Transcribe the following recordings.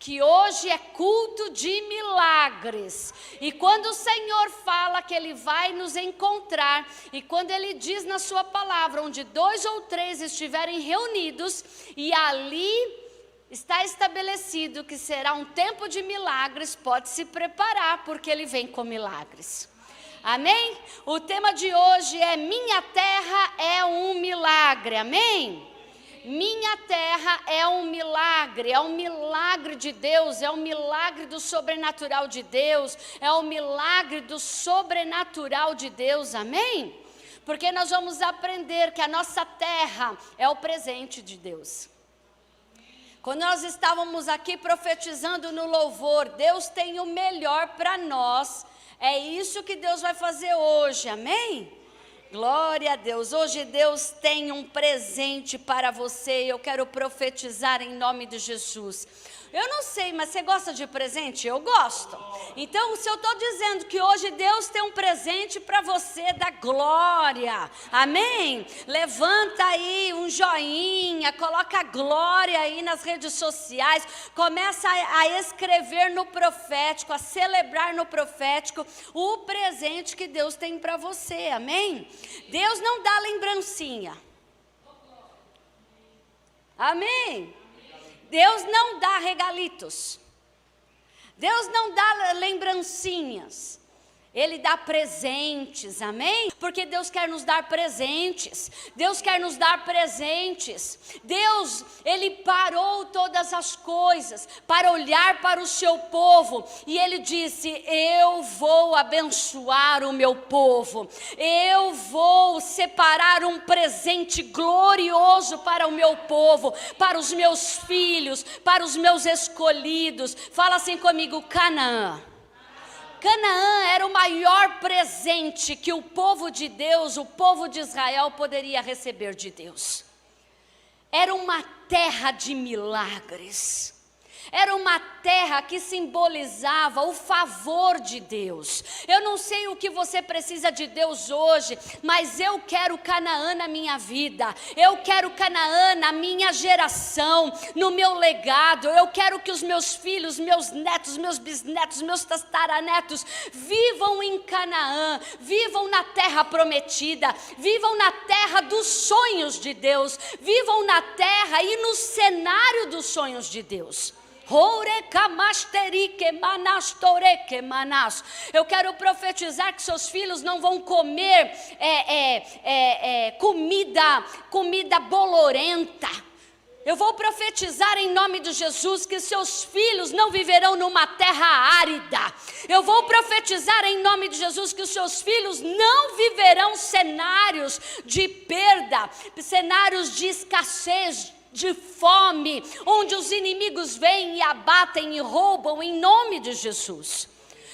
que hoje é culto de milagres. E quando o Senhor fala que Ele vai nos encontrar, e quando Ele diz na sua palavra, onde 2 ou 3 estiverem reunidos, e ali está estabelecido que será um tempo de milagres, pode se preparar, porque Ele vem com milagres. Amém? O tema de hoje é: minha terra é um milagre. Amém? Minha terra é um milagre de Deus, é um milagre do sobrenatural de Deus, é um milagre do sobrenatural de Deus, amém? Porque nós vamos aprender que a nossa terra é o presente de Deus. Quando nós estávamos aqui profetizando no louvor, Deus tem o melhor para nós, é isso que Deus vai fazer hoje, amém? Glória a Deus. Hoje Deus tem um presente para você. Eu quero profetizar em nome de Jesus. Eu não sei, mas você gosta de presente? Eu gosto. Então, se eu estou dizendo que hoje Deus tem um presente para você da glória, amém? Levanta aí um joinha, coloca glória aí nas redes sociais, começa a escrever no profético, a celebrar no profético o presente que Deus tem para você, amém? Deus não dá lembrancinha, amém? Deus não dá regalitos, Deus não dá lembrancinhas, Ele dá presentes, amém? Porque Deus quer nos dar presentes, Deus quer nos dar presentes. Deus, Ele parou todas as coisas para olhar para o seu povo, e Ele disse: eu vou abençoar o meu povo, eu vou separar um presente glorioso para o meu povo, para os meus filhos, para os meus escolhidos. Fala assim comigo: Canaã. Canaã era o maior presente que o povo de Deus, o povo de Israel, poderia receber de Deus. Era uma terra de milagres. Era uma terra que simbolizava o favor de Deus. Eu não sei o que você precisa de Deus hoje, mas eu quero Canaã na minha vida. Eu quero Canaã na minha geração, no meu legado. Eu quero que os meus filhos, meus netos, meus bisnetos, meus tataranetos vivam em Canaã, vivam na terra prometida, vivam na terra dos sonhos de Deus, vivam na terra e no cenário dos sonhos de Deus. Eu quero profetizar que seus filhos não vão comer comida bolorenta. Eu vou profetizar em nome de Jesus que seus filhos não viverão numa terra árida. Eu vou profetizar em nome de Jesus que os seus filhos não viverão cenários de perda, cenários de escassez, de fome, onde os inimigos vêm e abatem e roubam em nome de Jesus.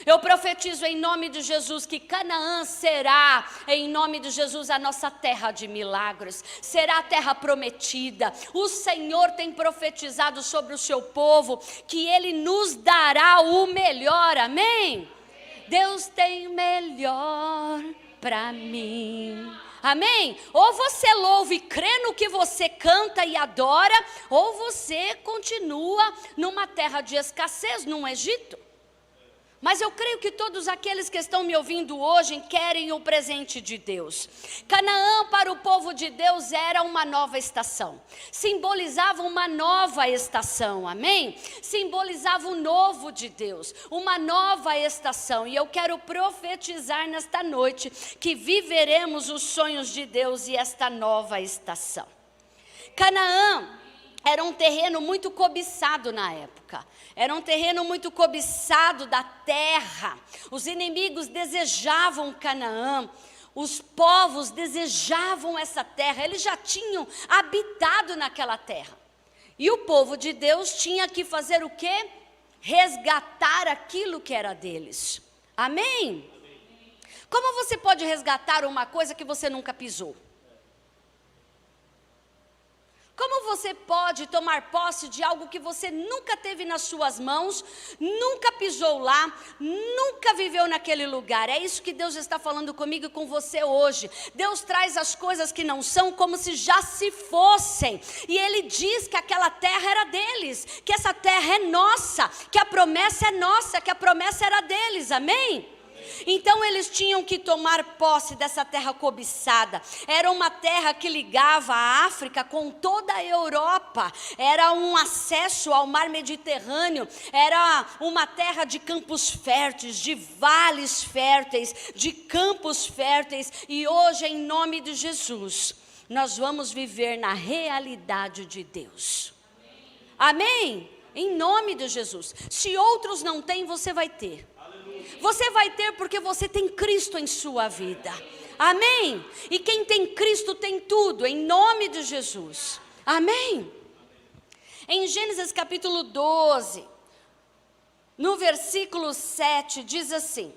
Eu profetizo em nome de Jesus que Canaã será, em nome de Jesus, a nossa terra de milagres, será a terra prometida. O Senhor tem profetizado sobre o seu povo que Ele nos dará o melhor, amém? Deus tem o melhor para mim. Amém? Ou você louva e crê no que você canta e adora, ou você continua numa terra de escassez, num Egito. Mas eu creio que todos aqueles que estão me ouvindo hoje querem o presente de Deus. Canaã para o povo de Deus era uma nova estação. Simbolizava uma nova estação, amém? Simbolizava o novo de Deus, uma nova estação. E eu quero profetizar nesta noite que viveremos os sonhos de Deus e esta nova estação. Canaã era um terreno muito cobiçado na época. Era um terreno muito cobiçado da terra. Os inimigos desejavam Canaã. Os povos desejavam essa terra. Eles já tinham habitado naquela terra. E o povo de Deus tinha que fazer o quê? Resgatar aquilo que era deles. Amém? Como você pode resgatar uma coisa que você nunca pisou? Como você pode tomar posse de algo que você nunca teve nas suas mãos, nunca pisou lá, nunca viveu naquele lugar? É isso que Deus está falando comigo e com você hoje. Deus traz as coisas que não são como se já se fossem. E Ele diz que aquela terra era deles, que essa terra é nossa, que a promessa é nossa, que a promessa era deles, amém? Então eles tinham que tomar posse dessa terra cobiçada. Era uma terra que ligava a África com toda a Europa. Era um acesso ao mar Mediterrâneo. Era uma terra de campos férteis, de vales férteis, de campos férteis. E hoje, em nome de Jesus, nós vamos viver na realidade de Deus. Amém? Em nome de Jesus. Se outros não têm, você vai ter. Você vai ter porque você tem Cristo em sua vida. Amém? E quem tem Cristo tem tudo, em nome de Jesus. Amém? Em Gênesis capítulo 12, no versículo 7, diz assim.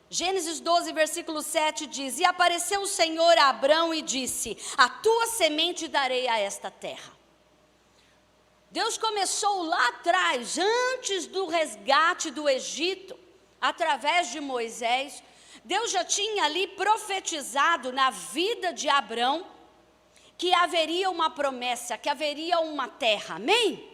Gênesis 12, versículo 7 diz: E apareceu o Senhor a Abrão e disse: A tua semente darei a esta terra. Deus começou lá atrás, antes do resgate do Egito, através de Moisés. Deus já tinha ali profetizado na vida de Abrão que haveria uma promessa, que haveria uma terra, amém?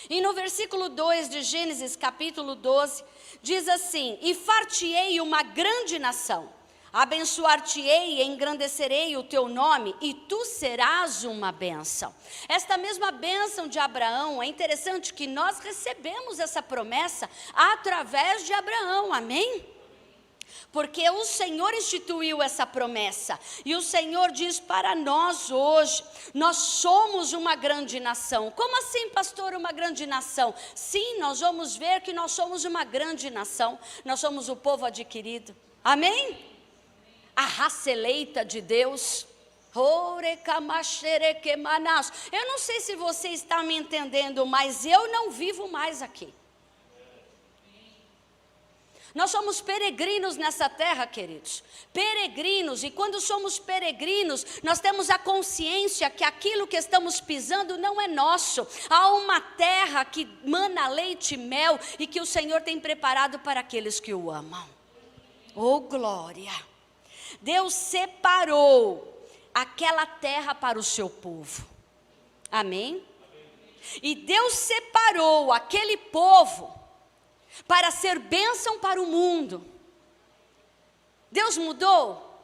E no versículo 2 de Gênesis capítulo 12, diz assim: E far-te-ei uma grande nação, abençoar-te-ei e engrandecerei o teu nome, e tu serás uma bênção. Esta mesma bênção de Abraão, é interessante que nós recebemos essa promessa através de Abraão, amém? Porque o Senhor instituiu essa promessa, e o Senhor diz para nós hoje: nós somos uma grande nação. Como assim, pastor, uma grande nação? Sim, nós vamos ver que nós somos uma grande nação. Nós somos o povo adquirido, amém? A raça eleita de Deus. Eu não sei se você está me entendendo, mas eu não vivo mais aqui. Nós somos peregrinos nessa terra, queridos. Peregrinos, e quando somos peregrinos, nós temos a consciência que aquilo que estamos pisando não é nosso. Há uma terra que mana leite e mel, e que o Senhor tem preparado para aqueles que o amam. Oh, glória! Deus separou aquela terra para o seu povo. Amém? E Deus separou aquele povo para ser bênção para o mundo. Deus mudou?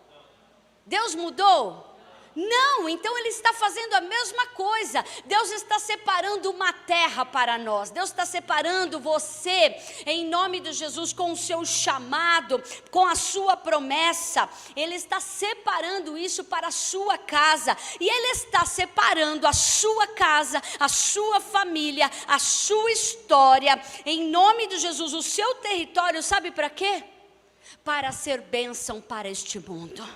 Deus mudou? Não, então Ele está fazendo a mesma coisa. Deus está separando uma terra para nós. Deus está separando você, em nome de Jesus, com o seu chamado, com a sua promessa. Ele está separando isso para a sua casa. E Ele está separando a sua casa, a sua família, a sua história, em nome de Jesus, o seu território, sabe para quê? Para ser bênção para este mundo.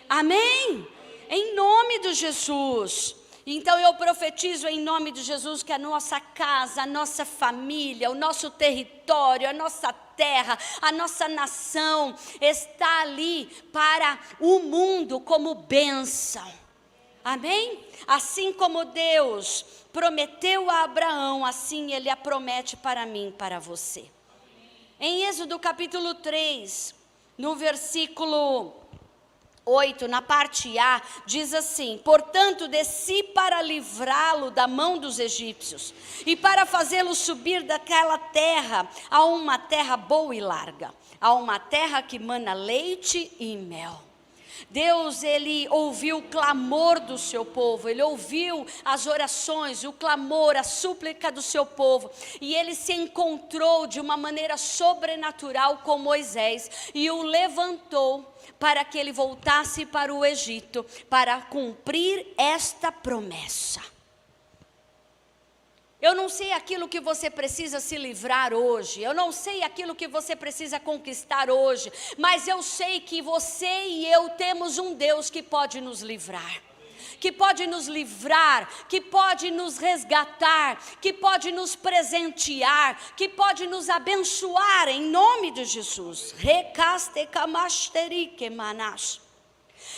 Amém? Em nome de Jesus. Então eu profetizo em nome de Jesus que a nossa casa, a nossa família, o nosso território, a nossa terra, a nossa nação está ali para o mundo como bênção. Amém? Assim como Deus prometeu a Abraão, assim Ele a promete para mim, para você. Em Êxodo capítulo 3, no versículo 8, na parte A, diz assim: Portanto, desci para livrá-lo da mão dos egípcios, e para fazê-lo subir daquela terra a uma terra boa e larga, a uma terra que mana leite e mel. Deus, Ele ouviu o clamor do seu povo, Ele ouviu as orações, o clamor, a súplica do seu povo, e Ele se encontrou de uma maneira sobrenatural com Moisés, e o levantou para que ele voltasse para o Egito, para cumprir esta promessa. Eu não sei aquilo que você precisa se livrar hoje, eu não sei aquilo que você precisa conquistar hoje, mas eu sei que você e eu temos um Deus que pode nos livrar. Que pode nos livrar, que pode nos resgatar, que pode nos presentear, que pode nos abençoar em nome de Jesus.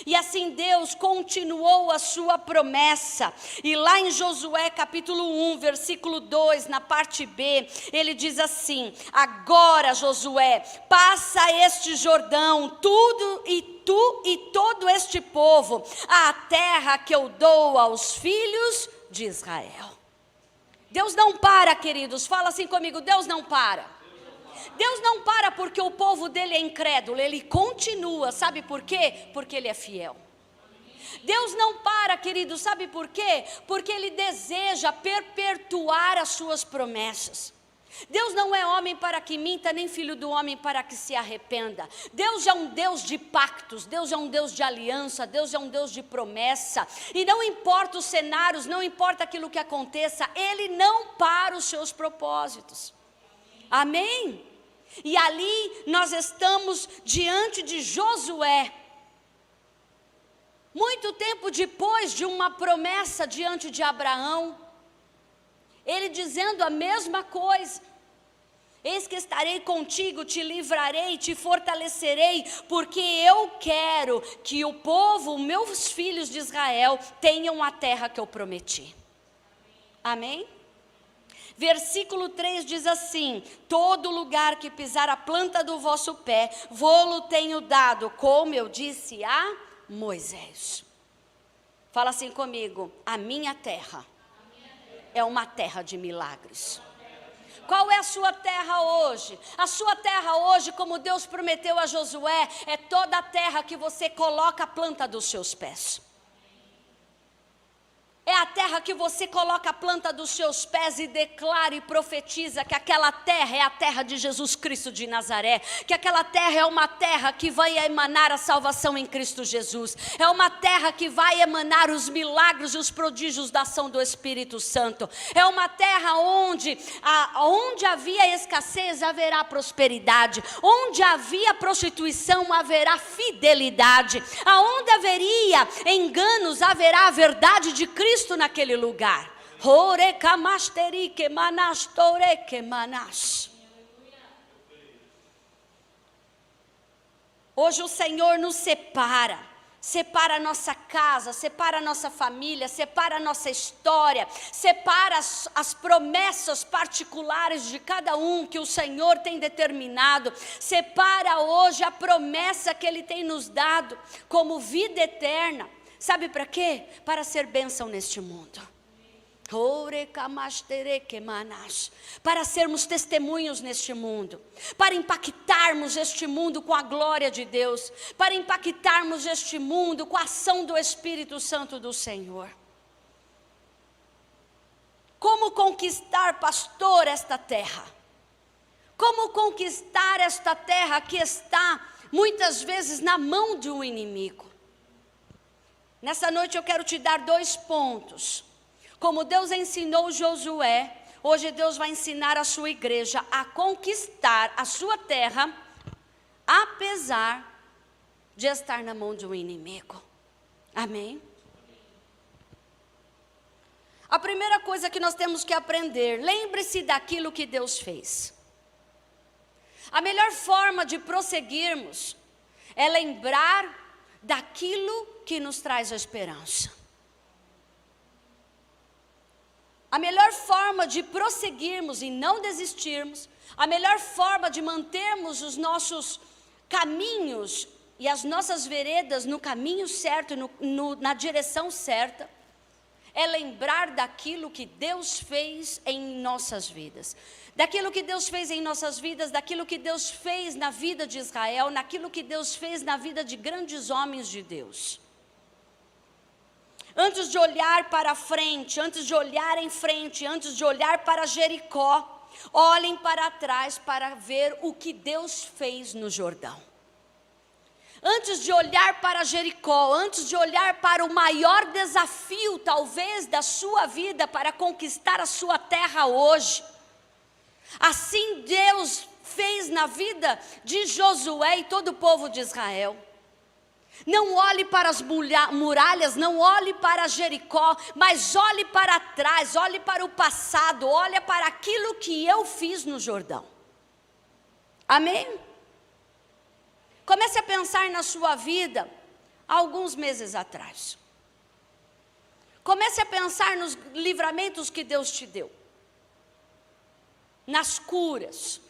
E assim Deus continuou a sua promessa. E lá em Josué capítulo 1, versículo 2, na parte B, ele diz assim: agora, Josué, passa este Jordão, tu e todo este povo, a terra que eu dou aos filhos de Israel. Deus não para, queridos, fala assim comigo: Deus não para. Deus não para porque o povo dele é incrédulo, ele continua, sabe por quê? Porque ele é fiel. Deus não para, querido, sabe por quê? Porque ele deseja perpetuar as suas promessas. Deus não é homem para que minta, nem filho do homem para que se arrependa. Deus é um Deus de pactos, Deus é um Deus de aliança, Deus é um Deus de promessa. E não importa os cenários, não importa aquilo que aconteça, Ele não para os seus propósitos. Amém? E ali nós estamos diante de Josué. Muito tempo depois de uma promessa diante de Abraão, ele dizendo a mesma coisa: eis que estarei contigo, te livrarei, te fortalecerei, porque eu quero que o povo, meus filhos de Israel, tenham a terra que eu prometi. Amém? Versículo 3 diz assim: todo lugar que pisar a planta do vosso pé, vô-lo tenho dado, como eu disse a Moisés. Fala assim comigo: a minha terra é uma terra de milagres. Qual é a sua terra hoje? A sua terra hoje, como Deus prometeu a Josué, é toda a terra que você coloca a planta dos seus pés. É a terra que você coloca a planta dos seus pés e declara e profetiza que aquela terra é a terra de Jesus Cristo de Nazaré, que aquela terra é uma terra que vai emanar a salvação em Cristo Jesus, é uma terra que vai emanar os milagres e os prodígios da ação do Espírito Santo, é uma terra onde havia escassez haverá prosperidade, onde havia prostituição haverá fidelidade, aonde haveria enganos haverá a verdade de Cristo naquele lugar. Hoje o Senhor nos separa a nossa casa, separa a nossa família, separa a nossa história, separa as promessas particulares de cada um que o Senhor tem determinado, separa hoje a promessa que Ele tem nos dado como vida eterna. Sabe para quê? Para ser bênção neste mundo. Para sermos testemunhos neste mundo, para impactarmos este mundo com a glória de Deus, para impactarmos este mundo com a ação do Espírito Santo do Senhor. Como conquistar, pastor, esta terra? Como conquistar esta terra que está muitas vezes na mão de um inimigo? Nessa noite eu quero te dar 2 pontos. Como Deus ensinou Josué, hoje Deus vai ensinar a sua igreja a conquistar a sua terra, apesar de estar na mão de um inimigo. Amém? A primeira coisa que nós temos que aprender: lembre-se daquilo que Deus fez. A melhor forma de prosseguirmos é lembrar daquilo que nos traz a esperança. A melhor forma de prosseguirmos e não desistirmos, a melhor forma de mantermos os nossos caminhos e as nossas veredas no caminho certo, na direção certa, é lembrar daquilo que Deus fez em nossas vidas. Daquilo que Deus fez em nossas vidas, daquilo que Deus fez na vida de Israel, naquilo que Deus fez na vida de grandes homens de Deus. Antes de olhar para frente, antes de olhar em frente, antes de olhar para Jericó, olhem para trás para ver o que Deus fez no Jordão. Antes de olhar para Jericó, antes de olhar para o maior desafio talvez da sua vida para conquistar a sua terra hoje, assim Deus fez na vida de Josué e todo o povo de Israel. Não olhe para as muralhas, não olhe para Jericó, mas olhe para trás, olhe para o passado, olhe para aquilo que eu fiz no Jordão. Amém? Comece a pensar na sua vida, há alguns meses atrás. Comece a pensar nos livramentos que Deus te deu, nas curas,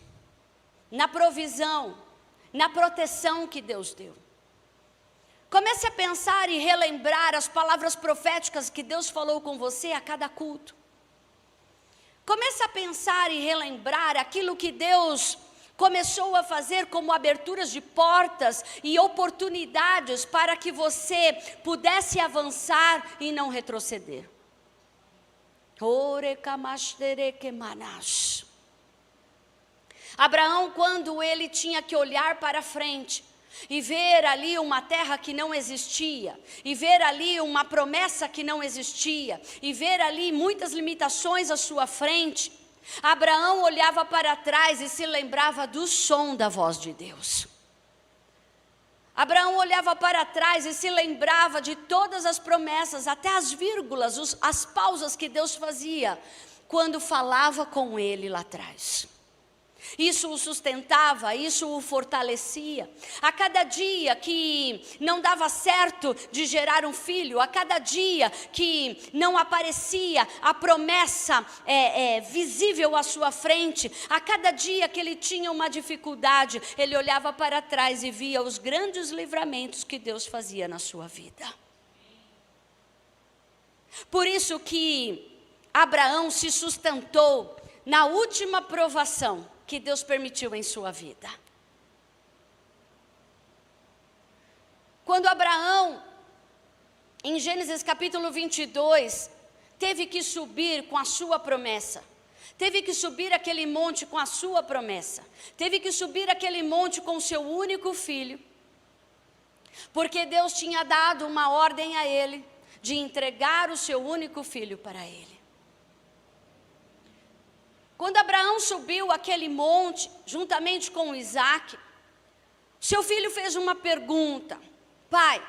na provisão, na proteção que Deus deu. Comece a pensar e relembrar as palavras proféticas que Deus falou com você a cada culto. Comece a pensar e relembrar aquilo que Deus começou a fazer como aberturas de portas e oportunidades para que você pudesse avançar e não retroceder. Abraão, quando ele tinha que olhar para frente e ver ali uma terra que não existia, e ver ali uma promessa que não existia, e ver ali muitas limitações à sua frente, Abraão olhava para trás e se lembrava do som da voz de Deus. Abraão olhava para trás e se lembrava de todas as promessas, até as vírgulas, as pausas que Deus fazia quando falava com ele lá atrás. Isso o sustentava, isso o fortalecia. A cada dia que não dava certo de gerar um filho, a cada dia que não aparecia a promessa visível à sua frente, a cada dia que ele tinha uma dificuldade, ele olhava para trás e via os grandes livramentos que Deus fazia na sua vida. Por isso que Abraão se sustentou na última provação que Deus permitiu em sua vida. Quando Abraão, em Gênesis capítulo 22, teve que subir com a sua promessa, teve que subir aquele monte com a sua promessa, teve que subir aquele monte com o seu único filho, porque Deus tinha dado uma ordem a ele, de entregar o seu único filho para ele. Quando Abraão subiu aquele monte, juntamente com Isaac, seu filho fez uma pergunta: pai,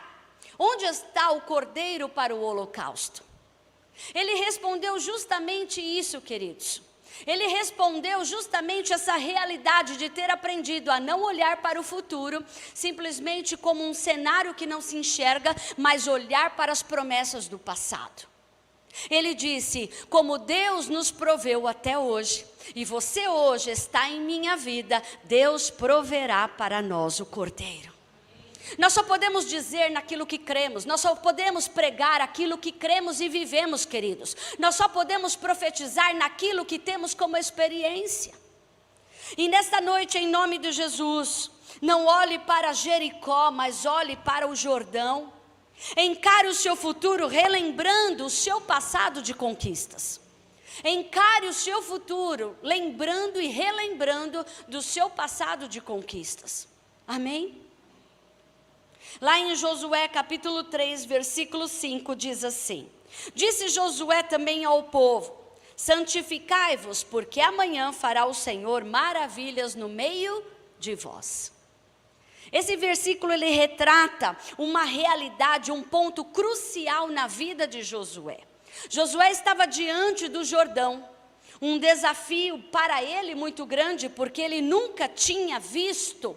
onde está o cordeiro para o holocausto? Ele respondeu justamente isso, queridos. Ele respondeu justamente essa realidade de ter aprendido a não olhar para o futuro, simplesmente como um cenário que não se enxerga, mas olhar para as promessas do passado. Ele disse: como Deus nos proveu até hoje, e você hoje está em minha vida, Deus proverá para nós o cordeiro. Nós só podemos dizer naquilo que cremos, nós só podemos pregar aquilo que cremos e vivemos, queridos. Nós só podemos profetizar naquilo que temos como experiência. E nesta noite, em nome de Jesus, não olhe para Jericó, mas olhe para o Jordão. Encare o seu futuro relembrando o seu passado de conquistas. Encare o seu futuro lembrando e relembrando do seu passado de conquistas. Amém? Lá em Josué capítulo 3, versículo 5, diz assim: disse Josué também ao povo: santificai-vos, porque amanhã fará o Senhor maravilhas no meio de vós. Esse versículo ele retrata uma realidade, um ponto crucial na vida de Josué. Josué estava diante do Jordão, um desafio para ele muito grande, porque ele nunca tinha visto,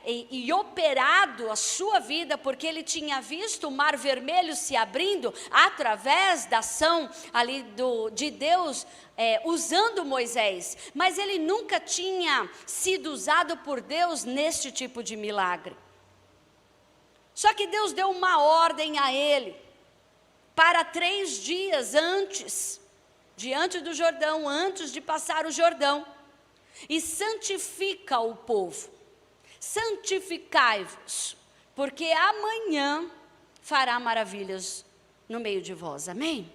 e operado a sua vida, porque ele tinha visto o Mar Vermelho se abrindo através da ação ali de Deus, usando Moisés, mas ele nunca tinha sido usado por Deus neste tipo de milagre. Só que Deus deu uma ordem a ele, para 3 dias antes, diante do Jordão, antes de passar o Jordão, e santifica o povo. Santificai-vos, porque amanhã fará maravilhas no meio de vós. Amém?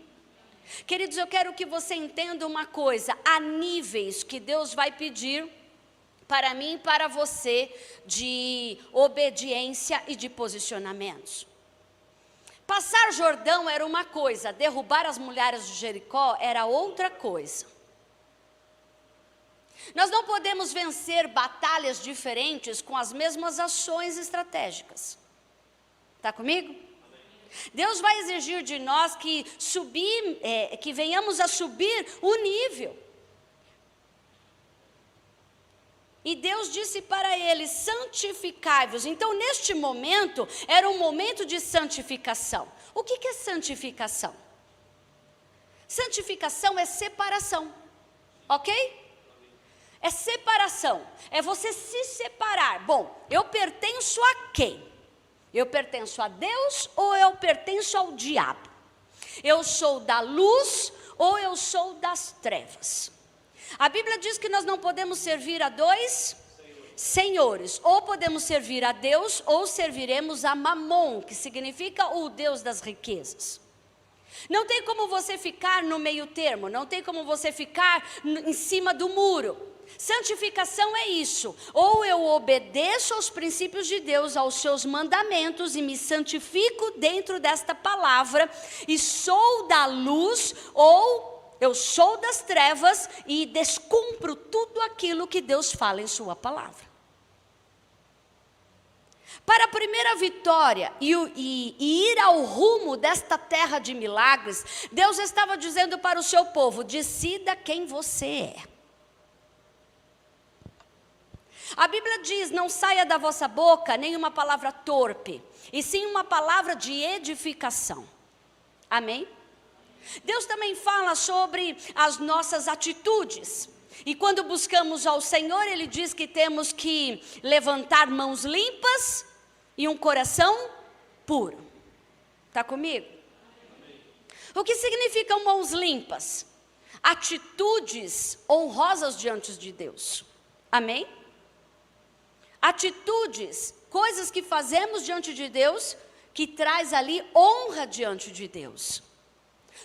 Queridos, eu quero que você entenda uma coisa: há níveis que Deus vai pedir para mim e para você de obediência e de posicionamentos. Passar Jordão era uma coisa, derrubar as mulheres de Jericó era outra coisa. Nós não podemos vencer batalhas diferentes com as mesmas ações estratégicas. Está comigo? Deus vai exigir de nós que venhamos a subir o nível. E Deus disse para eles: santificai-vos. Então, neste momento, era um momento de santificação. O que é santificação? Santificação é separação, ok? É separação, é você se separar. Bom, eu pertenço a quem? Eu pertenço a Deus ou eu pertenço ao diabo? Eu sou da luz ou eu sou das trevas? A Bíblia diz que nós não podemos servir a dois senhores. Ou podemos servir a Deus ou serviremos a Mamon, que significa o Deus das riquezas. Não tem como você ficar no meio termo, não tem como você ficar em cima do muro. Santificação é isso: ou eu obedeço aos princípios de Deus, aos seus mandamentos, e me santifico dentro desta palavra, e sou da luz, ou eu sou das trevas e descumpro tudo aquilo que Deus fala em sua palavra. Para a primeira vitória e ir ao rumo desta terra de milagres, Deus estava dizendo para o seu povo: decida quem você é. A Bíblia diz: não saia da vossa boca nenhuma palavra torpe, e sim uma palavra de edificação. Amém? Deus também fala sobre as nossas atitudes. E quando buscamos ao Senhor, Ele diz que temos que levantar mãos limpas e um coração puro. Está comigo? O que significam mãos limpas? Atitudes honrosas diante de Deus. Amém? Atitudes, coisas que fazemos diante de Deus, que traz ali honra diante de Deus.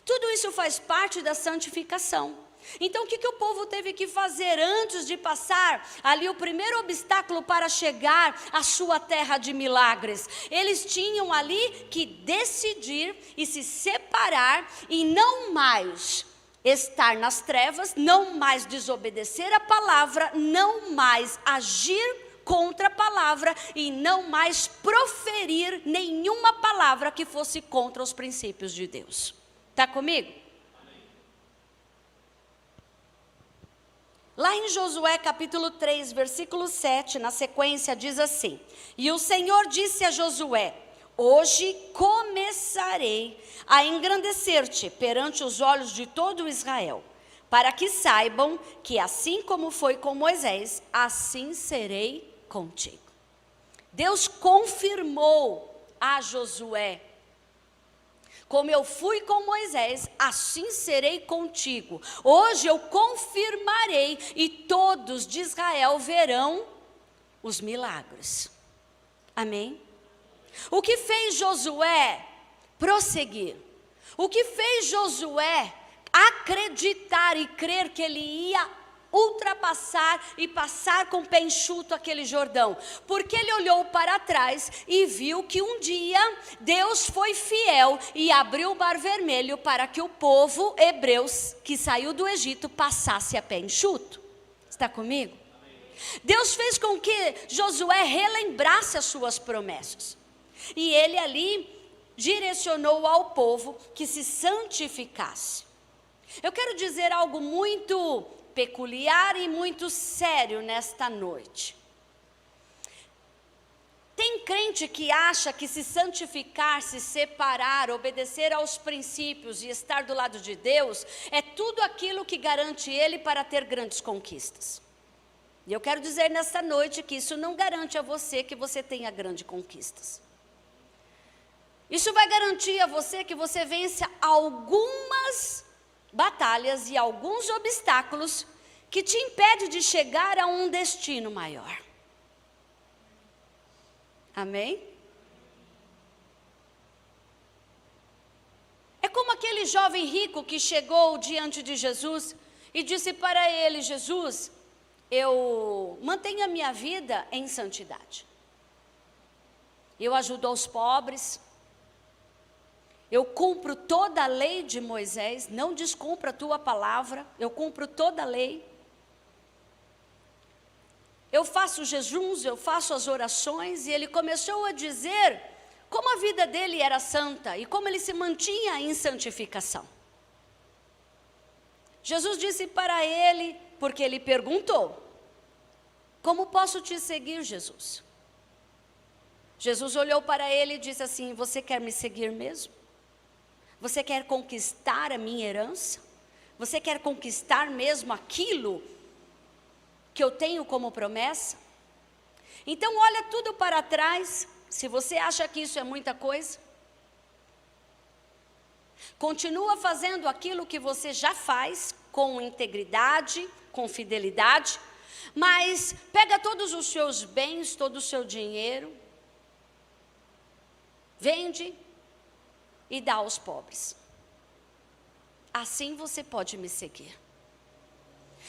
Tudo isso faz parte da santificação. Então, o que o povo teve que fazer antes de passar ali o primeiro obstáculo para chegar à sua terra de milagres? Eles tinham ali que decidir e se separar e não mais estar nas trevas, não mais desobedecer a palavra, não mais agir contra a palavra e não mais proferir nenhuma palavra que fosse contra os princípios de Deus. Está comigo? Amém. Lá em Josué capítulo 3, versículo 7, na sequência diz assim: e o Senhor disse a Josué: hoje começarei a engrandecer-te perante os olhos de todo Israel, para que saibam que assim como foi com Moisés, assim serei contigo. Deus confirmou a Josué: como eu fui com Moisés, assim serei contigo. Hoje eu confirmarei e todos de Israel verão os milagres. Amém? O que fez Josué prosseguir? O que fez Josué acreditar e crer que ele ia ultrapassar e passar com o pé enxuto aquele Jordão? Porque ele olhou para trás e viu que um dia Deus foi fiel e abriu o mar vermelho para que o povo hebreu que saiu do Egito passasse a pé enxuto. Está comigo? Deus fez com que Josué relembrasse as suas promessas. E ele ali direcionou ao povo que se santificasse. Eu quero dizer algo muito peculiar e muito sério nesta noite. Tem crente que acha que se santificar, se separar, obedecer aos princípios e estar do lado de Deus é tudo aquilo que garante ele para ter grandes conquistas. E eu quero dizer nesta noite que isso não garante a você que você tenha grandes conquistas. Isso vai garantir a você que você vença algumas batalhas e alguns obstáculos que te impedem de chegar a um destino maior. Amém? É como aquele jovem rico que chegou diante de Jesus e disse para ele: Jesus, eu mantenho a minha vida em santidade. Eu ajudo aos pobres. Eu cumpro toda a lei de Moisés, não descumpro a tua palavra, eu cumpro toda a lei. Eu faço jejuns, eu faço as orações, e ele começou a dizer como a vida dele era santa e como ele se mantinha em santificação. Jesus disse para ele, porque ele perguntou: Como posso te seguir, Jesus? Jesus olhou para ele e disse assim: você quer me seguir mesmo? Você quer conquistar a minha herança? Você quer conquistar mesmo aquilo que eu tenho como promessa? Então olha tudo para trás. Se você acha que isso é muita coisa, continua fazendo aquilo que você já faz, com integridade, com fidelidade, mas pega todos os seus bens, todo o seu dinheiro, vende e dá aos pobres. Assim você pode me seguir.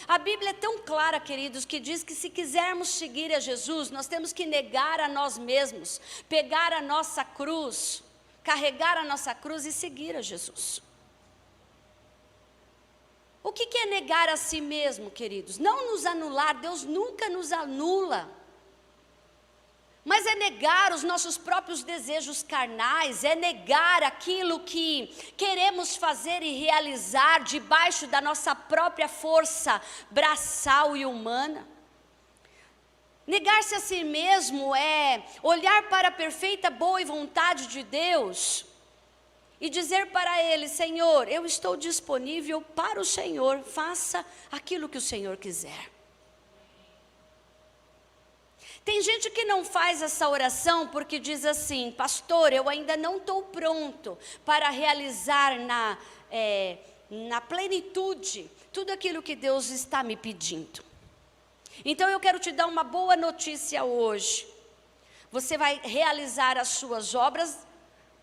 A Bíblia é tão clara, queridos, que diz que se quisermos seguir a Jesus, nós temos que negar a nós mesmos, pegar a nossa cruz, carregar a nossa cruz e seguir a Jesus. O que é negar a si mesmo, queridos? Não nos anular, Deus nunca nos anula. Mas é negar os nossos próprios desejos carnais, é negar aquilo que queremos fazer e realizar debaixo da nossa própria força braçal e humana. Negar-se a si mesmo é olhar para a perfeita boa e vontade de Deus e dizer para Ele: Senhor, eu estou disponível para o Senhor, faça aquilo que o Senhor quiser. Tem gente que não faz essa oração porque diz assim: pastor, eu ainda não estou pronto para realizar na plenitude tudo aquilo que Deus está me pedindo. Então eu quero te dar uma boa notícia hoje. Você vai realizar as suas obras,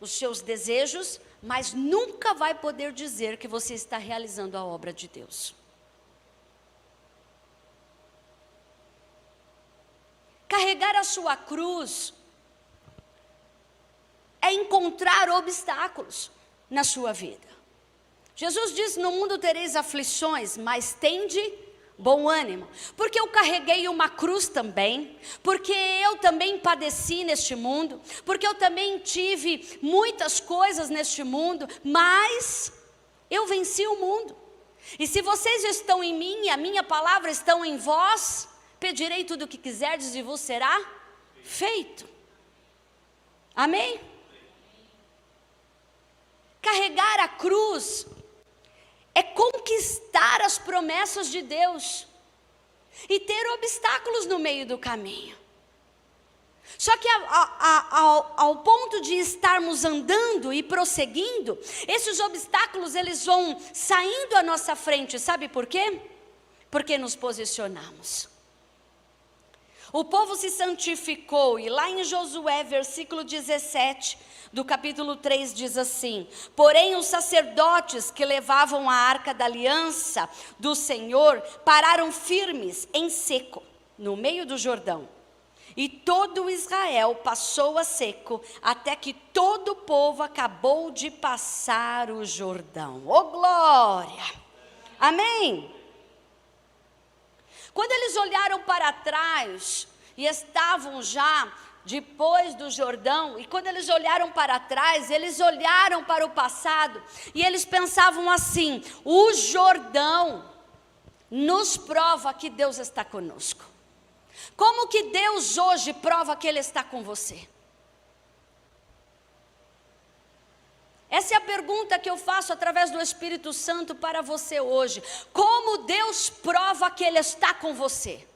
os seus desejos, mas nunca vai poder dizer que você está realizando a obra de Deus. Carregar a sua cruz é encontrar obstáculos na sua vida. Jesus disse: no mundo tereis aflições, mas tende bom ânimo. Porque eu carreguei uma cruz também, porque eu também padeci neste mundo, porque eu também tive muitas coisas neste mundo, mas eu venci o mundo. E se vocês estão em mim e a minha palavra estão em vós, pedirei tudo o que quiserdes e vos será feito. Amém? Carregar a cruz é conquistar as promessas de Deus e ter obstáculos no meio do caminho. Só que ao ponto de estarmos andando e prosseguindo, esses obstáculos eles vão saindo à nossa frente. Sabe por quê? Porque nos posicionamos. O povo se santificou, e lá em Josué, versículo 17, do capítulo 3, diz assim: porém os sacerdotes que levavam a arca da aliança do Senhor pararam firmes em seco, no meio do Jordão. E todo Israel passou a seco, até que todo o povo acabou de passar o Jordão. Oh glória! Amém? Quando eles olharam para trás, e estavam já depois do Jordão, e quando eles olharam para trás, eles olharam para o passado, e eles pensavam assim: o Jordão nos prova que Deus está conosco. Como que Deus hoje prova que Ele está com você? Essa é a pergunta que eu faço através do Espírito Santo para você hoje. Como Deus prova que Ele está com você?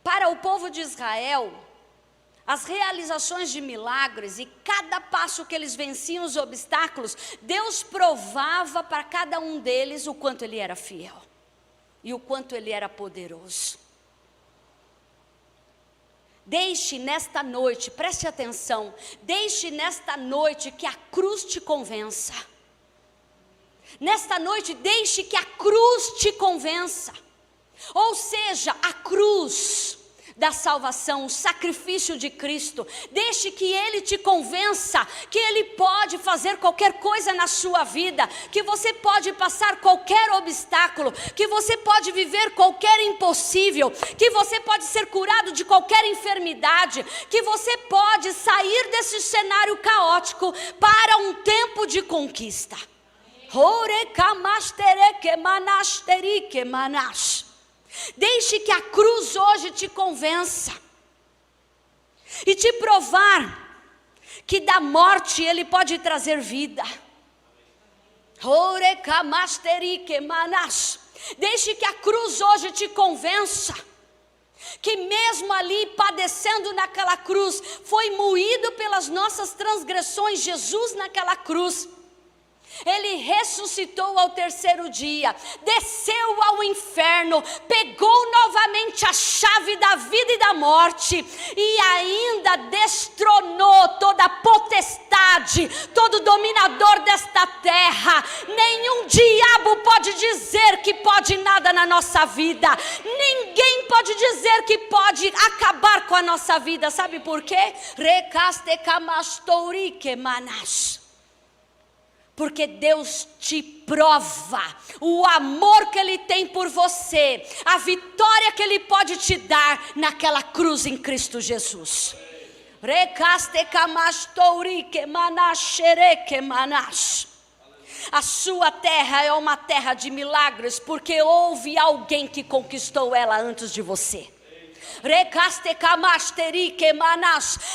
Para o povo de Israel, as realizações de milagres e cada passo que eles venciam os obstáculos, Deus provava para cada um deles o quanto Ele era fiel e o quanto Ele era poderoso. Deixe nesta noite, preste atenção, deixe nesta noite que a cruz te convença. Nesta noite, deixe que a cruz te convença. Ou seja, a cruz da salvação, o sacrifício de Cristo. Deixe que Ele te convença que Ele pode fazer qualquer coisa na sua vida, que você pode passar qualquer obstáculo, que você pode viver qualquer impossível, que você pode ser curado de qualquer enfermidade, que você pode sair desse cenário caótico para um tempo de conquista. Deixe que a cruz hoje te convença e te provar que da morte Ele pode trazer vida. Deixe que a cruz hoje te convença que mesmo ali padecendo naquela cruz, foi moído pelas nossas transgressões. Jesus naquela cruz, Ele ressuscitou ao terceiro dia, desceu ao inferno, pegou novamente a chave da vida e da morte, e ainda destronou toda a potestade, todo dominador desta terra. Nenhum diabo pode dizer que pode nada na nossa vida, ninguém pode dizer que pode acabar com a nossa vida. Sabe por quê? Porque Deus te prova o amor que Ele tem por você, a vitória que Ele pode te dar naquela cruz em Cristo Jesus. A sua terra é uma terra de milagres, porque houve alguém que conquistou ela antes de você.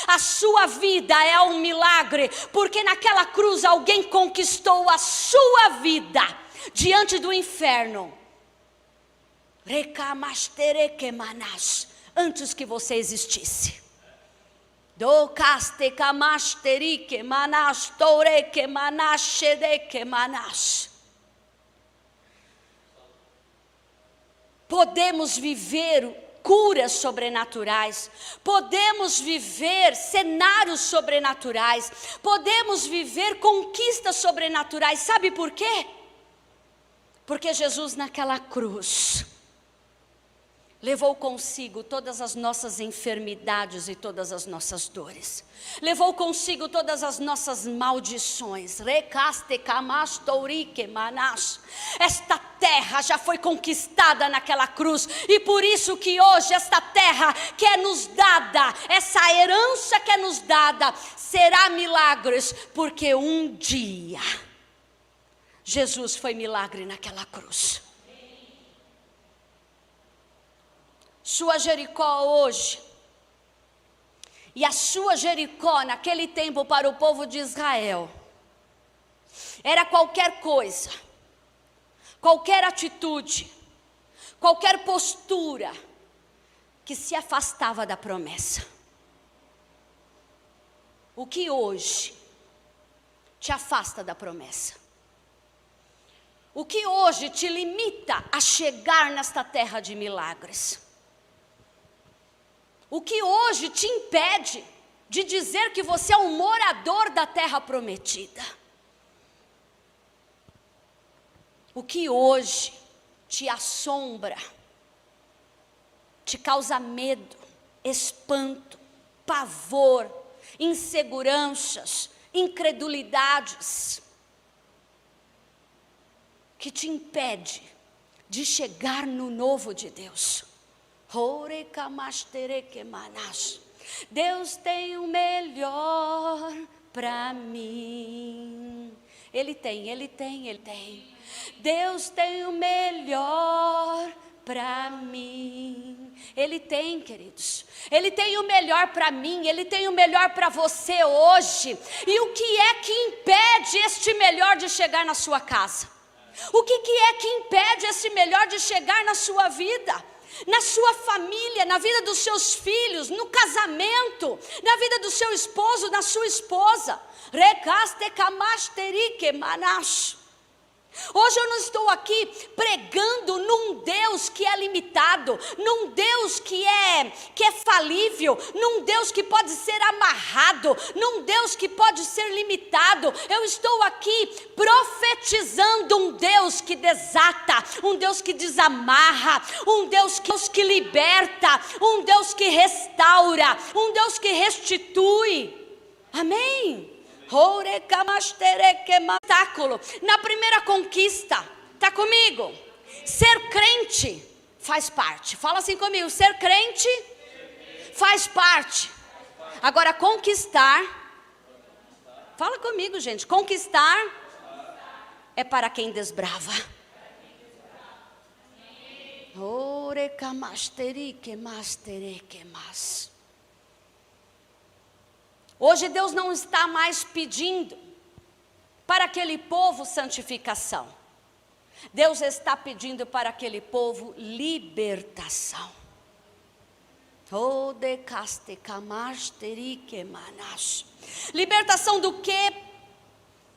A sua vida é um milagre, porque naquela cruz alguém conquistou a sua vida diante do inferno. Antes que você existisse. Podemos viver curas sobrenaturais, podemos viver cenários sobrenaturais, podemos viver conquistas sobrenaturais. Sabe por quê? Porque Jesus naquela cruz levou consigo todas as nossas enfermidades e todas as nossas dores. Levou consigo todas as nossas maldições. Esta terra já foi conquistada naquela cruz. E por isso que hoje esta terra que é nos dada, essa herança que é nos dada, será milagres. Porque um dia Jesus foi milagre naquela cruz. Sua Jericó hoje, e a sua Jericó naquele tempo para o povo de Israel, era qualquer coisa, qualquer atitude, qualquer postura que se afastava da promessa. O que hoje te afasta da promessa? O que hoje te limita a chegar nesta terra de milagres? O que hoje te impede de dizer que você é um morador da terra prometida? O que hoje te assombra, te causa medo, espanto, pavor, inseguranças, incredulidades, que te impede de chegar no novo de Deus? Deus tem o melhor para mim. Ele tem. Deus tem o melhor para mim. Ele tem, queridos. Ele tem o melhor para mim. Ele tem o melhor para você hoje. E o que é que impede este melhor de chegar na sua casa? O que é que impede esse melhor de chegar na sua vida? Na sua família, na vida dos seus filhos, no casamento, na vida do seu esposo, na sua esposa. Hoje eu não estou aqui pregando num Deus que é limitado, num Deus que é falível, num Deus que pode ser amarrado, num Deus que pode ser limitado. Eu estou aqui profetizando um Deus que desata, um Deus que desamarra, um Deus que liberta, um Deus que restaura, um Deus que restitui. Amém? Na primeira conquista, está comigo? Ser crente faz parte. Fala assim comigo: ser crente faz parte. Agora, conquistar, fala comigo, gente. Conquistar é para quem desbrava. Hoje Deus não está mais pedindo para aquele povo santificação. Deus está pedindo para aquele povo libertação. Libertação do que,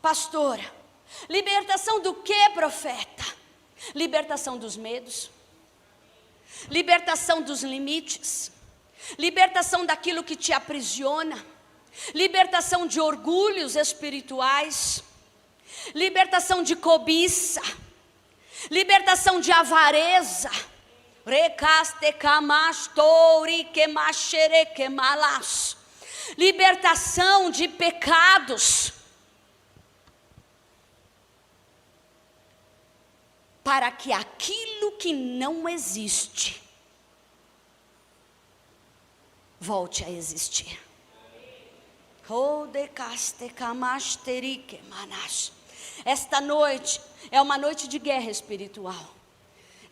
pastora? Libertação do que, profeta? Libertação dos medos, libertação dos limites, libertação daquilo que te aprisiona, libertação de orgulhos espirituais, libertação de cobiça, libertação de avareza, libertação de pecados, para que aquilo que não existe volte a existir. Esta noite é uma noite de guerra espiritual.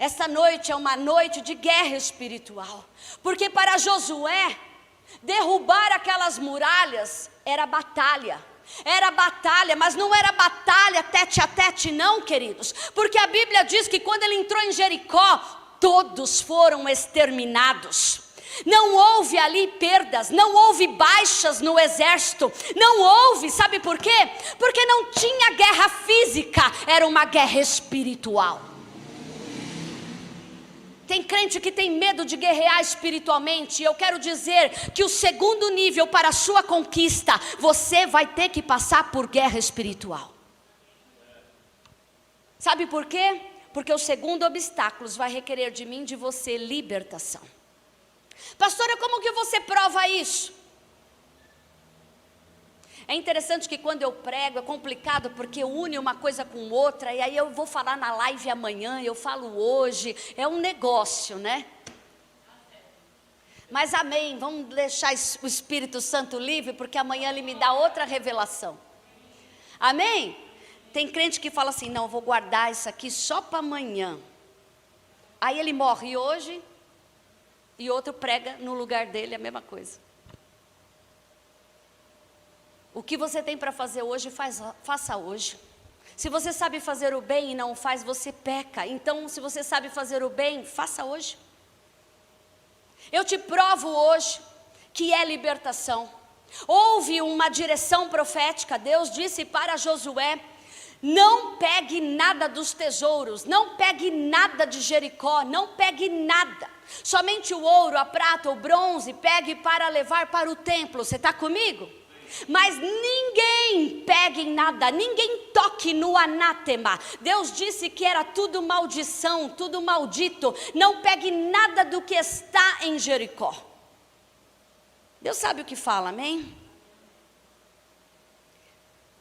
Esta noite é uma noite de guerra espiritual. Porque para Josué, derrubar aquelas muralhas era batalha. Era batalha, mas não era batalha tete a tete não, queridos. Porque a Bíblia diz que quando ele entrou em Jericó, todos foram exterminados. Não houve ali perdas, não houve baixas no exército, não houve, sabe por quê? Porque não tinha guerra física, era uma guerra espiritual. Tem crente que tem medo de guerrear espiritualmente, e eu quero dizer que o segundo nível para a sua conquista, você vai ter que passar por guerra espiritual. Sabe por quê? Porque o segundo obstáculo vai requerer de mim, de você, libertação. Pastora, como que você prova isso? É interessante que quando eu prego é complicado porque une uma coisa com outra, e aí eu vou falar na live amanhã, eu falo hoje, é um negócio, né? Mas amém, vamos deixar o Espírito Santo livre, porque amanhã ele me dá outra revelação. Amém? Tem crente que fala assim, não, eu vou guardar isso aqui só para amanhã. Aí ele morre hoje, e outro prega no lugar dele a mesma coisa. O que você tem para fazer hoje, faça hoje. Se você sabe fazer o bem e não faz, você peca. Então, se você sabe fazer o bem, faça hoje. Eu te provo hoje que é libertação. Houve uma direção profética. Deus disse para Josué, não pegue nada dos tesouros, não pegue nada de Jericó, não pegue nada. Somente o ouro, a prata, o bronze, pegue para levar para o templo. Você está comigo? Mas ninguém pegue em nada, ninguém toque no anátema. Deus disse que era tudo maldição, tudo maldito. Não pegue nada do que está em Jericó. Deus sabe o que fala, amém?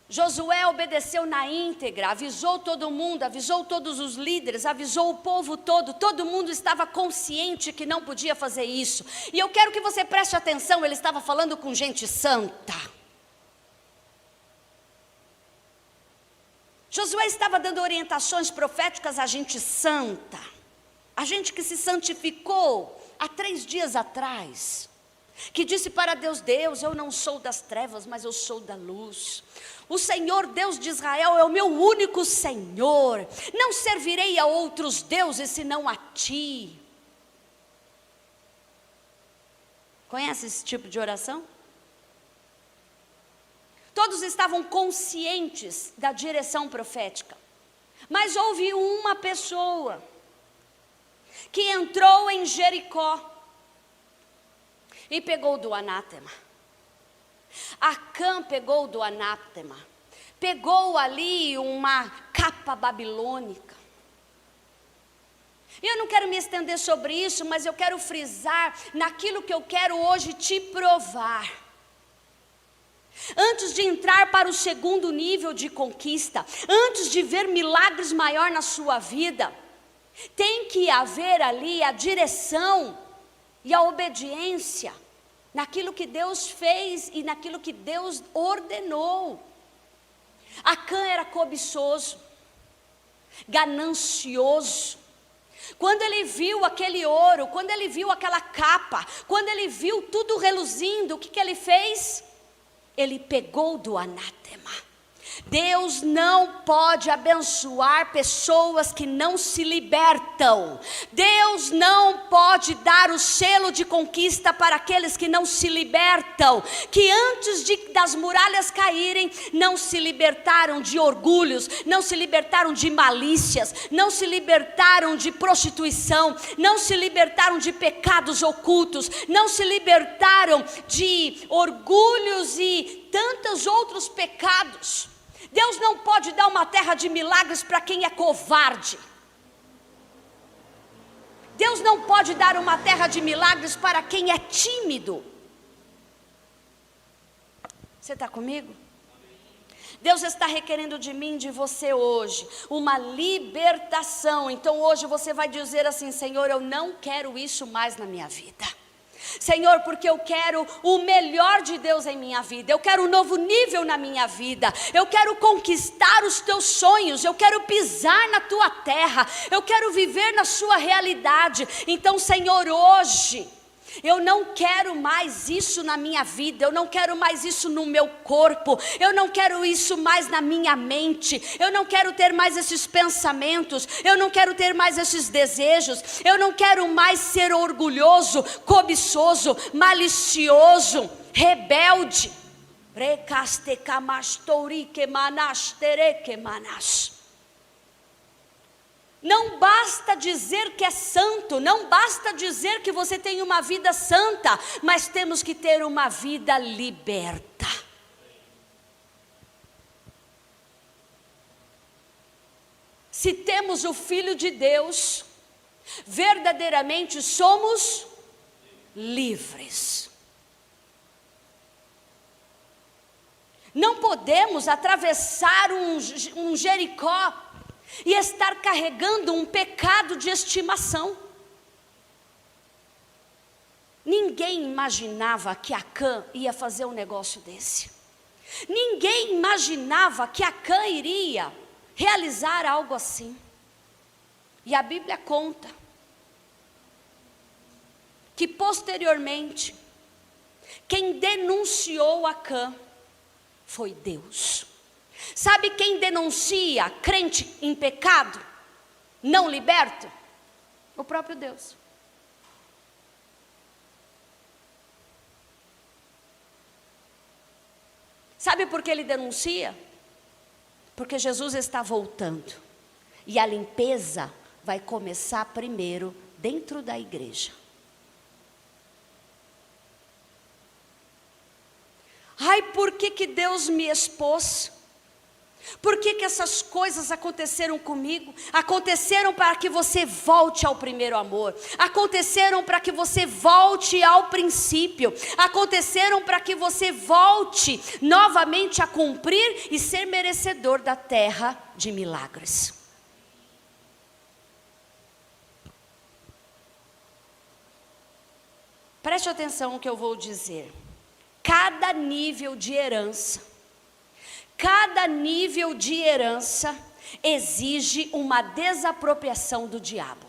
Josué obedeceu na íntegra, avisou todo mundo, avisou todos os líderes, avisou o povo todo mundo estava consciente que não podia fazer isso. E eu quero que você preste atenção, ele estava falando com gente santa. Josué estava dando orientações proféticas a gente santa, a gente que se santificou há 3 dias atrás, que disse para Deus, Deus, eu não sou das trevas, mas eu sou da luz. O Senhor Deus de Israel é o meu único Senhor, não servirei a outros deuses senão a Ti. Conhece esse tipo de oração? Todos estavam conscientes da direção profética, mas houve uma pessoa que entrou em Jericó e pegou do anátema. Acã pegou do anátema, pegou ali uma capa babilônica. E eu não quero me estender sobre isso, mas eu quero frisar naquilo que eu quero hoje te provar. Antes de entrar para o segundo nível de conquista, antes de ver milagres maior na sua vida, tem que haver ali a direção e a obediência naquilo que Deus fez e naquilo que Deus ordenou. Acã era cobiçoso, ganancioso. Quando ele viu aquele ouro, quando ele viu aquela capa, quando ele viu tudo reluzindo, o que ele fez? Ele pegou do anátema. Deus não pode abençoar pessoas que não se libertam. Deus não pode dar o selo de conquista para aqueles que não se libertam, que antes das muralhas caírem, não se libertaram de orgulhos, não se libertaram de malícias, não se libertaram de prostituição, não se libertaram de pecados ocultos, não se libertaram de orgulhos e tantos outros pecados. Deus não pode dar uma terra de milagres para quem é covarde. Deus não pode dar uma terra de milagres para quem é tímido. Você está comigo? Deus está requerendo de mim, de você hoje, uma libertação. Então hoje você vai dizer assim: Senhor, eu não quero isso mais na minha vida. Senhor, porque eu quero o melhor de Deus em minha vida, eu quero um novo nível na minha vida, eu quero conquistar os teus sonhos, eu quero pisar na tua terra, eu quero viver na sua realidade. Então, Senhor, hoje eu não quero mais isso na minha vida, eu não quero mais isso no meu corpo, eu não quero isso mais na minha mente, eu não quero ter mais esses pensamentos, eu não quero ter mais esses desejos, eu não quero mais ser orgulhoso, cobiçoso, malicioso, rebelde. Não basta dizer que é santo, não basta dizer que você tem uma vida santa, mas temos que ter uma vida liberta. Se temos o Filho de Deus, verdadeiramente somos livres. Não podemos atravessar um Jericó e estar carregando um pecado de estimação. Ninguém imaginava que Acã ia fazer um negócio desse. Ninguém imaginava que Acã iria realizar algo assim. E a Bíblia conta que posteriormente, quem denunciou Acã foi Deus. Sabe quem denuncia crente em pecado, não liberto? O próprio Deus. Sabe por que ele denuncia? Porque Jesus está voltando. E a limpeza vai começar primeiro dentro da igreja. Ai, por que Deus me expôs? Por que essas coisas aconteceram comigo? Aconteceram para que você volte ao primeiro amor. Aconteceram para que você volte ao princípio. Aconteceram para que você volte novamente a cumprir e ser merecedor da terra de milagres. Preste atenção no que eu vou dizer. Cada nível de herança exige uma desapropriação do diabo.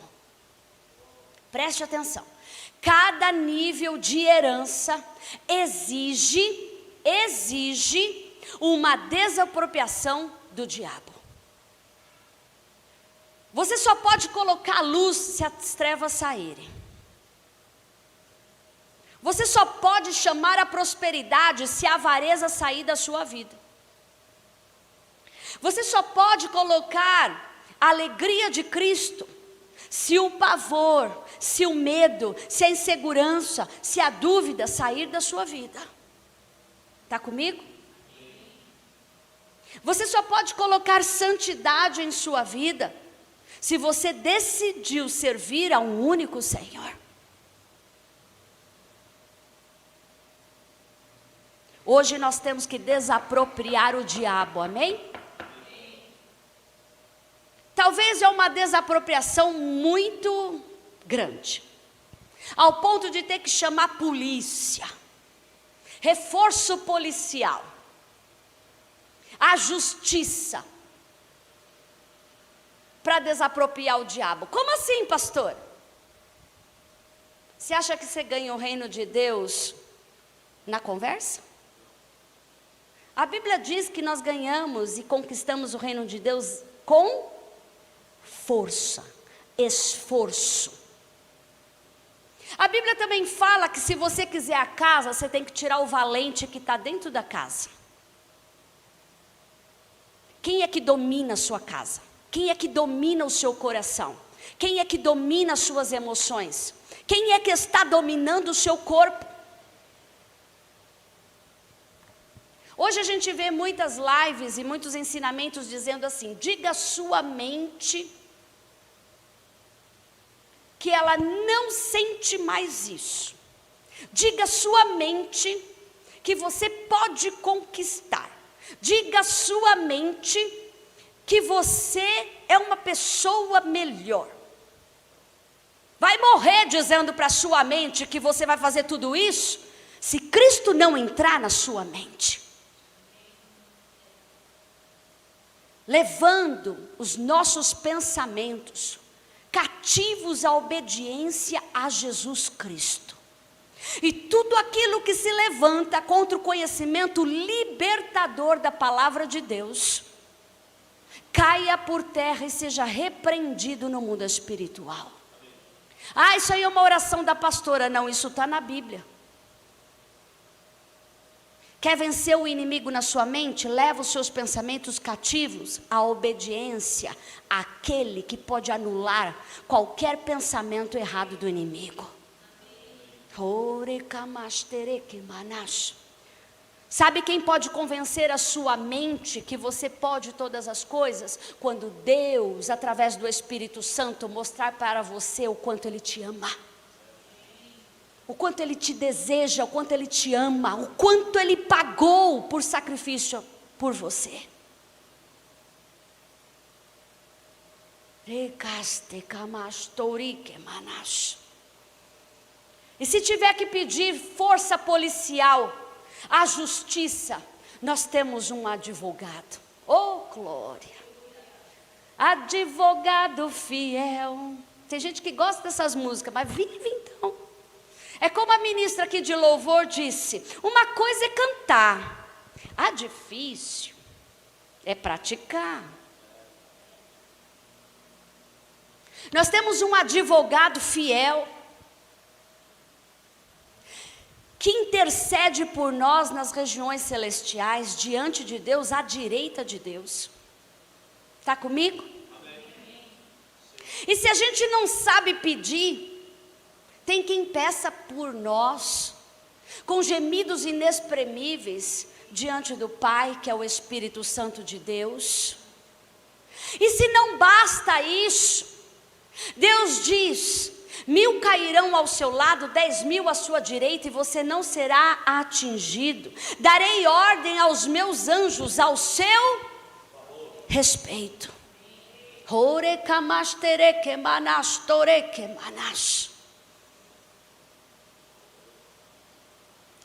Preste atenção. Cada nível de herança exige uma desapropriação do diabo. Você só pode colocar a luz se as trevas saírem. Você só pode chamar a prosperidade se a avareza sair da sua vida. Você só pode colocar a alegria de Cristo se o pavor, se o medo, se a insegurança, se a dúvida sair da sua vida. Está comigo? Você só pode colocar santidade em sua vida se você decidiu servir a um único Senhor. Hoje nós temos que desapropriar o diabo, amém? Talvez é uma desapropriação muito grande, ao ponto de ter que chamar a polícia, reforço policial, a justiça. para desapropriar o diabo. Como assim, pastor? Você acha que você ganha o reino de Deus na conversa? A Bíblia diz que nós ganhamos e conquistamos o reino de Deus com força, esforço. A Bíblia também fala que se você quiser a casa, você tem que tirar o valente que está dentro da casa. Quem é que domina a sua casa? Quem é que domina o seu coração? Quem é que domina as suas emoções? Quem é que está dominando o seu corpo? Hoje a gente vê muitas lives e muitos ensinamentos dizendo assim: diga à sua mente que ela não sente mais isso. Diga à sua mente que você pode conquistar. Diga à sua mente que você é uma pessoa melhor. Vai morrer dizendo para a sua mente que você vai fazer tudo isso, se Cristo não entrar na sua mente. Levando os nossos pensamentos cativos à obediência a Jesus Cristo. E tudo aquilo que se levanta contra o conhecimento libertador da palavra de Deus, caia por terra e seja repreendido no mundo espiritual. Ah, isso aí é uma oração da pastora. Não, isso está na Bíblia. Quer vencer o inimigo na sua mente? Leva os seus pensamentos cativos à obediência àquele que pode anular qualquer pensamento errado do inimigo. Sabe quem pode convencer a sua mente que você pode todas as coisas? Quando Deus, através do Espírito Santo, mostrar para você o quanto Ele te ama. O quanto Ele te deseja, o quanto Ele te ama, o quanto Ele pagou por sacrifício por você. E se tiver que pedir força policial à justiça, nós temos um advogado. Oh, glória! Advogado fiel. Tem gente que gosta dessas músicas, mas vive então. É como a ministra aqui de louvor disse: uma coisa é cantar, a difícil é praticar. Nós temos um advogado fiel, que intercede por nós nas regiões celestiais, diante de Deus, à direita de Deus. Está comigo? Amém. E se a gente não sabe pedir, tem quem peça por nós, com gemidos inexprimíveis, diante do Pai, que é o Espírito Santo de Deus. E se não basta isso, Deus diz: 1000 cairão ao seu lado, 10.000 à sua direita, e você não será atingido. Darei ordem aos meus anjos ao seu respeito.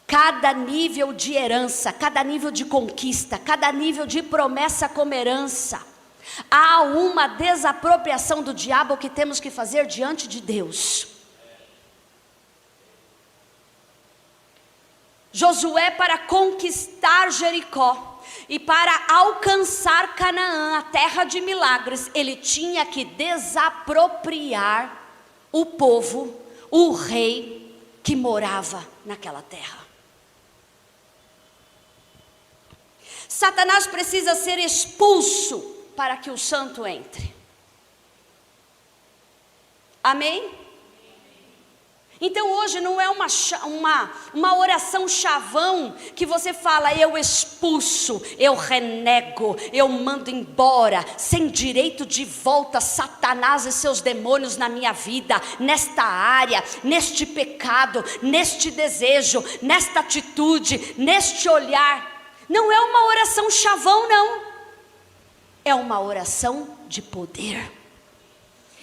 Cada nível de herança, cada nível de conquista, cada nível de promessa como herança, há uma desapropriação do diabo que temos que fazer diante de Deus. Josué, para conquistar Jericó e para alcançar Canaã, a terra de milagres, ele tinha que desapropriar o povo, o rei que morava naquela terra. Satanás precisa ser expulso para que o santo entre. Amém? Então hoje não é uma oração chavão que você fala: eu expulso, eu renego, eu mando embora, sem direito de volta, Satanás e seus demônios na minha vida, nesta área, neste pecado, neste desejo, nesta atitude, neste olhar. Não é uma oração chavão, não. É uma oração de poder.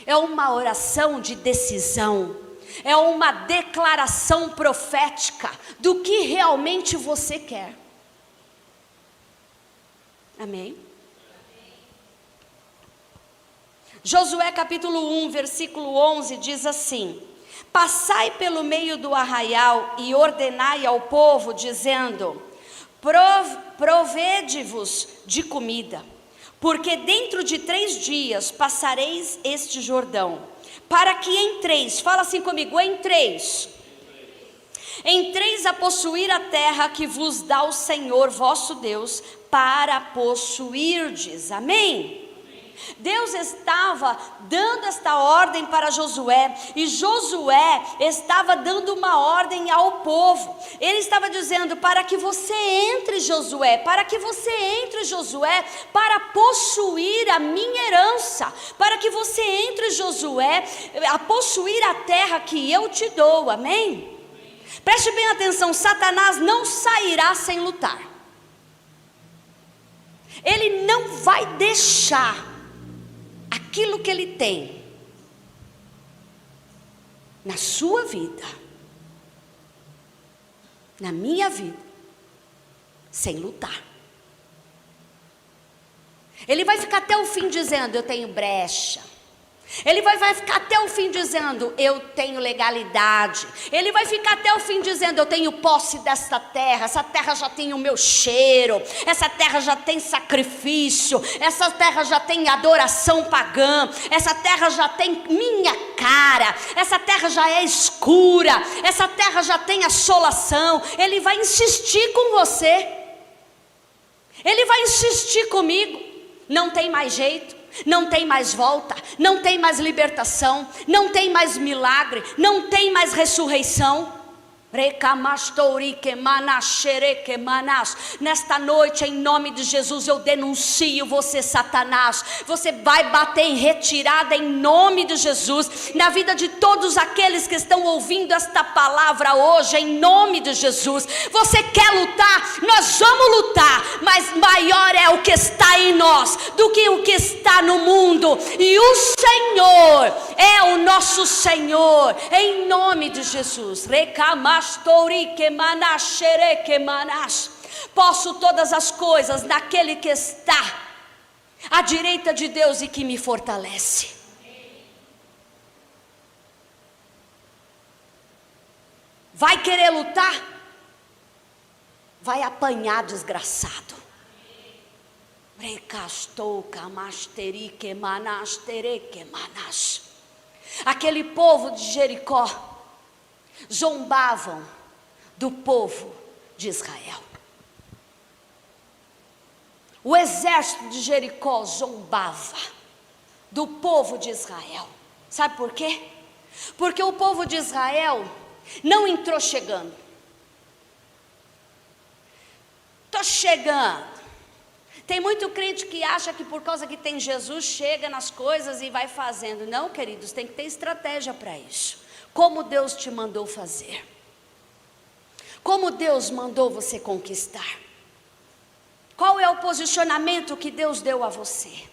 É uma oração de decisão. É uma declaração profética do que realmente você quer. Amém? Josué capítulo 1, versículo 11 diz assim: passai pelo meio do arraial e ordenai ao povo, dizendo: provede-vos de comida, porque dentro de 3 dias passareis este Jordão, para que entreis, fala assim comigo, entreis a possuir a terra que vos dá o Senhor vosso Deus, para possuirdes, amém? Deus estava dando esta ordem para Josué, e Josué estava dando uma ordem ao povo. Ele estava dizendo: para que você entre, Josué, para possuir a minha herança, para que você entre, Josué, a possuir a terra que eu te dou, amém? Preste bem atenção, Satanás não sairá sem lutar. Ele não vai deixar aquilo que ele tem na sua vida, na minha vida, sem lutar. Ele vai ficar até o fim dizendo: eu tenho brecha. Ele vai ficar até o fim dizendo: eu tenho legalidade. Ele vai ficar até o fim dizendo: eu tenho posse desta terra. Essa terra já tem o meu cheiro. Essa terra já tem sacrifício. Essa terra já tem adoração pagã. Essa terra já tem minha cara. Essa terra já é escura. Essa terra já tem assolação. Ele vai insistir com você. Ele vai insistir comigo. Não tem mais jeito. Não tem mais volta, não tem mais libertação, não tem mais milagre, não tem mais ressurreição. Nesta noite, em nome de Jesus, eu denuncio você, Satanás. Você vai bater em retirada em nome de Jesus, na vida de todos aqueles que estão ouvindo esta palavra hoje, em nome de Jesus. Você quer lutar? Nós vamos lutar, mas maior é o que está em nós do que o que está no mundo, e o Senhor é o nosso Senhor, em nome de Jesus. Posso todas as coisas naquele que está à direita de Deus e que me fortalece. Vai querer lutar? Vai apanhar, desgraçado. Aquele povo de Jericó zombavam do povo de Israel. O exército de Jericó zombava do povo de Israel. Sabe por quê? Porque o povo de Israel não entrou chegando. Estou chegando. Tem muito crente que acha que por causa que tem Jesus, chega nas coisas e vai fazendo. Não, queridos, tem que ter estratégia para isso. Como Deus te mandou fazer. Como Deus mandou você conquistar. Qual é o posicionamento que Deus deu a você?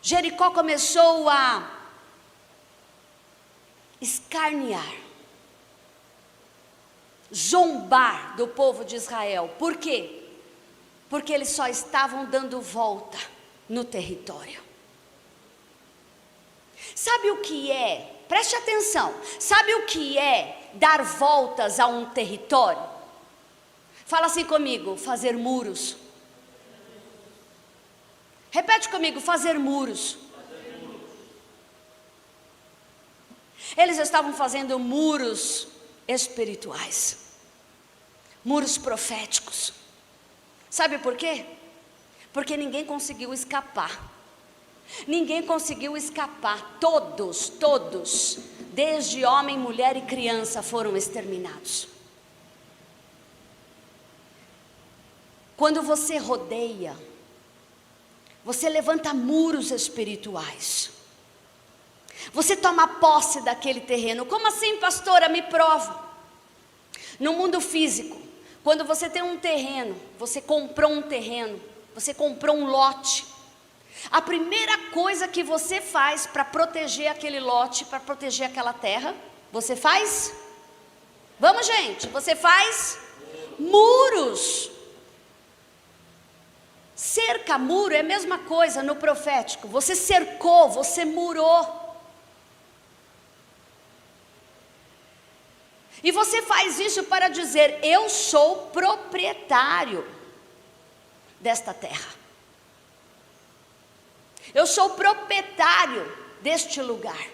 Jericó começou a escarnear, zombar do povo de Israel. Por quê? Porque eles só estavam dando volta no território. Sabe o que é? Preste atenção. Sabe o que é dar voltas a um território? Fala assim comigo: fazer muros. Repete comigo: fazer muros. Eles estavam fazendo muros espirituais, muros proféticos. Sabe por quê? Porque ninguém conseguiu escapar. Ninguém conseguiu escapar. Todos, desde homem, mulher e criança, foram exterminados. Quando você rodeia, você levanta muros espirituais. Você toma posse daquele terreno. Como assim, pastora? Me prova. No mundo físico, quando você tem um terreno, você comprou um terreno, você comprou um lote. A primeira coisa que você faz para proteger aquele lote, para proteger aquela terra, você faz? Vamos, gente, você faz muros. Cerca, muro é a mesma coisa no profético. Você cercou, você murou. E você faz isso para dizer: eu sou proprietário desta terra. Eu sou proprietário deste lugar.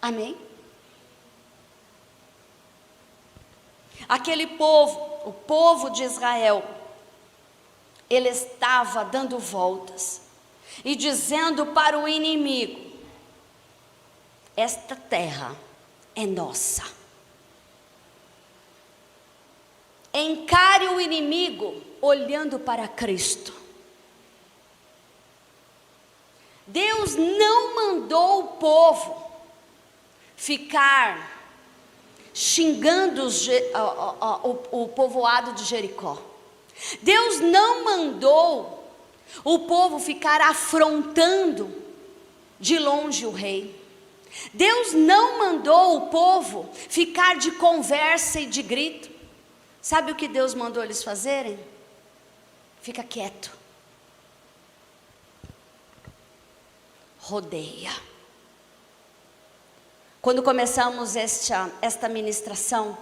Amém? Aquele povo, o povo de Israel, ele estava dando voltas e dizendo para o inimigo: esta terra é nossa. Encare o inimigo olhando para Cristo. Deus não mandou o povo ficar xingando o povoado de Jericó. Deus não mandou o povo ficar afrontando de longe o rei. Deus não mandou o povo ficar de conversa e de grito. Sabe o que Deus mandou eles fazerem? Fica quieto. Rodeia. Quando começamos esta ministração,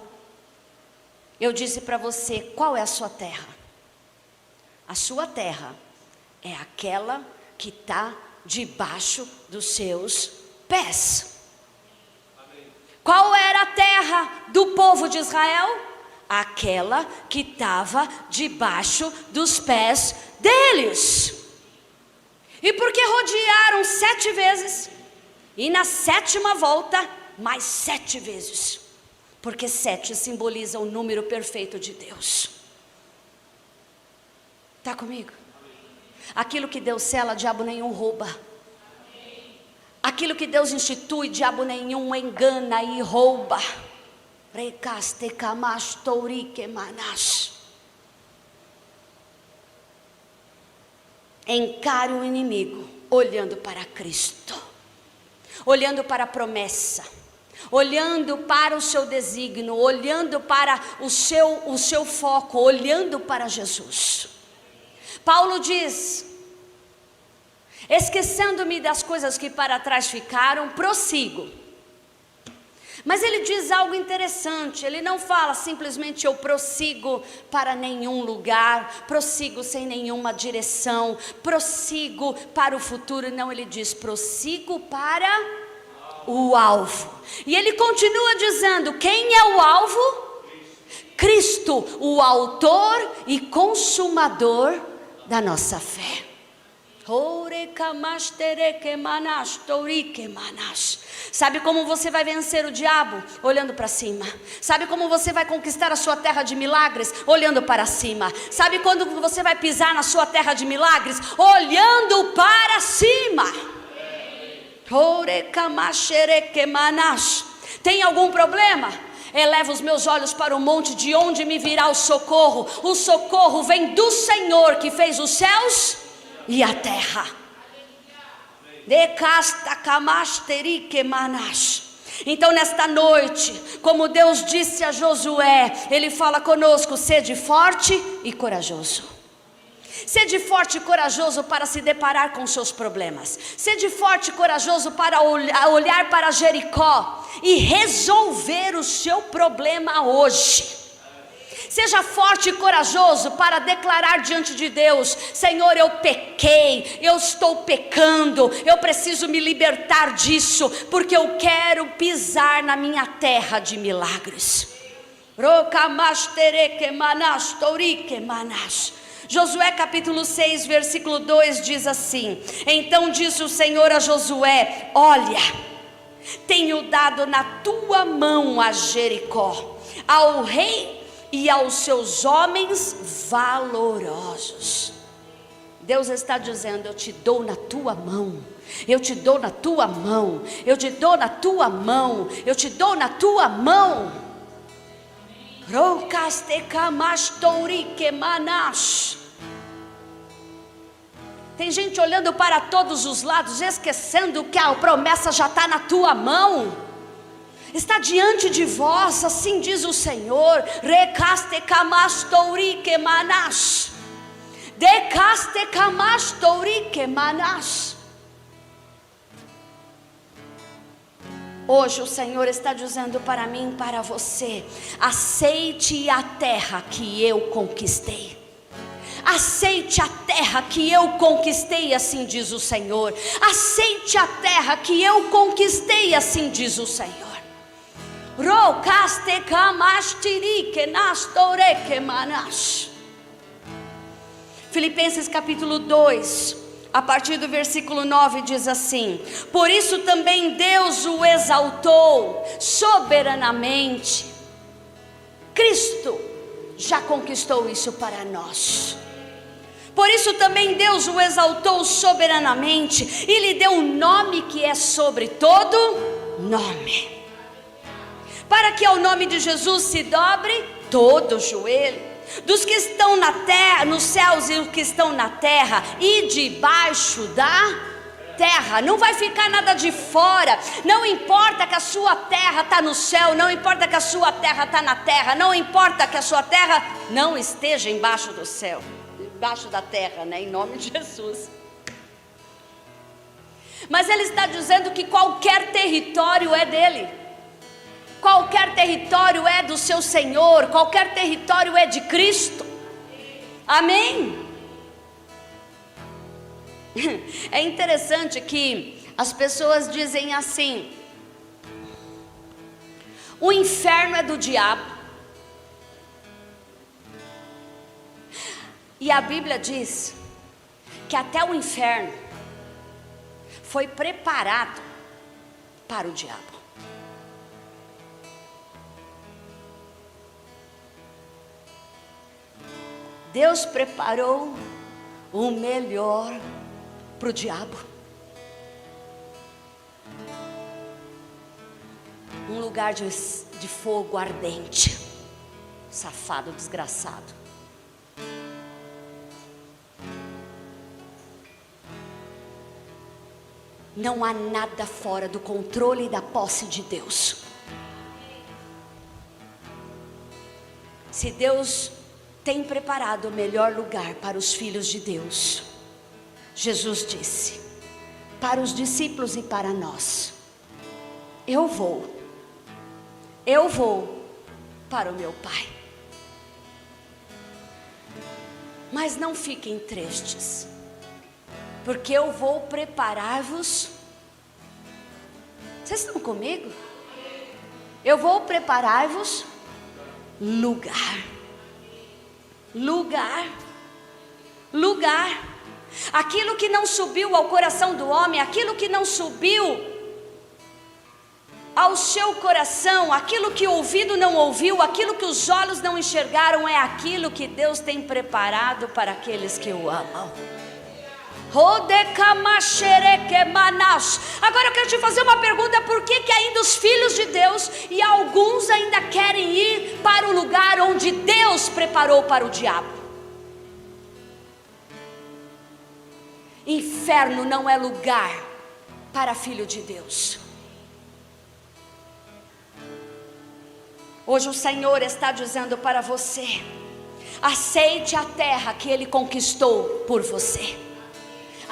eu disse para você: qual é a sua terra? A sua terra é aquela que está debaixo dos seus pés. Amém. Qual era a terra do povo de Israel? Aquela que estava debaixo dos pés deles. E porque rodearam 7 vezes, e na 7ª volta, mais 7 vezes, porque 7 simboliza o número perfeito de Deus. Está comigo? Aquilo que Deus sela, diabo nenhum rouba. Aquilo que Deus institui, diabo nenhum engana e rouba. Encare o inimigo olhando para Cristo, olhando para a promessa, olhando para o seu desígnio, olhando para o seu foco, olhando para Jesus. Paulo diz: esquecendo-me das coisas que para trás ficaram, prossigo. Mas ele diz algo interessante. Ele não fala simplesmente: eu prossigo para nenhum lugar, prossigo sem nenhuma direção, prossigo para o futuro. Não, ele diz: prossigo para o alvo. E ele continua dizendo: quem é o alvo? Cristo, o autor e consumador da nossa fé. Sabe como você vai vencer o diabo? Olhando para cima. Sabe como você vai conquistar a sua terra de milagres? Olhando para cima. Sabe quando você vai pisar na sua terra de milagres? Olhando para cima. Tem algum problema? Eleva os meus olhos para o monte, de onde me virá o socorro? O socorro vem do Senhor que fez os céus e a terra. Então nesta noite, como Deus disse a Josué, Ele fala conosco: sede forte e corajoso. Sede forte e corajoso para se deparar com seus problemas. Sede forte e corajoso para olhar para Jericó e resolver o seu problema hoje. Seja forte e corajoso para declarar diante de Deus: Senhor, eu pequei, eu estou pecando, eu preciso me libertar disso, porque eu quero pisar na minha terra de milagres. Josué capítulo 6, versículo 2 diz assim: então disse o Senhor a Josué: olha, tenho dado na tua mão a Jericó, ao rei e aos seus homens valorosos. Deus está dizendo: eu te dou na tua mão, eu te dou na tua mão, eu te dou na tua mão, eu te dou na tua mão. Tem gente olhando para todos os lados, esquecendo que a promessa já está na tua mão, está diante de vós, assim diz o Senhor. Decaste camastouri que manas. Hoje o Senhor está dizendo para mim e para você: aceite a terra que eu conquistei. Aceite a terra que eu conquistei, assim diz o Senhor. Aceite a terra que eu conquistei, assim diz o Senhor. Filipenses capítulo 2, a partir do versículo 9 diz assim: por isso também Deus o exaltou soberanamente. Cristo já conquistou isso para nós. Por isso também Deus o exaltou soberanamente e lhe deu um nome que é sobre todo nome, para que ao nome de Jesus se dobre todo o joelho, dos que estão na terra, nos céus e os que estão na terra e debaixo da terra. Não vai ficar nada de fora. Não importa que a sua terra está no céu, não importa que a sua terra está na terra, não importa que a sua terra não esteja embaixo do céu, embaixo da terra, né? Em nome de Jesus. Mas ele está dizendo que qualquer território é dele. Qualquer território é do seu Senhor, qualquer território é de Cristo. Amém? É interessante que as pessoas dizem assim: o inferno é do diabo. E a Bíblia diz que até o inferno foi preparado para o diabo. Deus preparou o melhor para o diabo. Um lugar de fogo ardente. Safado, desgraçado. Não há nada fora do controle e da posse de Deus. Se Deus tem preparado o melhor lugar para os filhos de Deus, Jesus disse para os discípulos e para nós: eu vou para o meu Pai. Mas não fiquem tristes, porque eu vou preparar-vos. Vocês estão comigo? Eu vou preparar-vos lugar. Aquilo que não subiu ao coração do homem, aquilo que não subiu ao seu coração, aquilo que o ouvido não ouviu, aquilo que os olhos não enxergaram, é aquilo que Deus tem preparado para aqueles que o amam. Agora eu quero te fazer uma pergunta: por que ainda os filhos de Deus e alguns ainda querem ir para o lugar onde Deus preparou para o diabo? Inferno não é lugar para filho de Deus. Hoje o Senhor está dizendo para você: aceite a terra que Ele conquistou por você.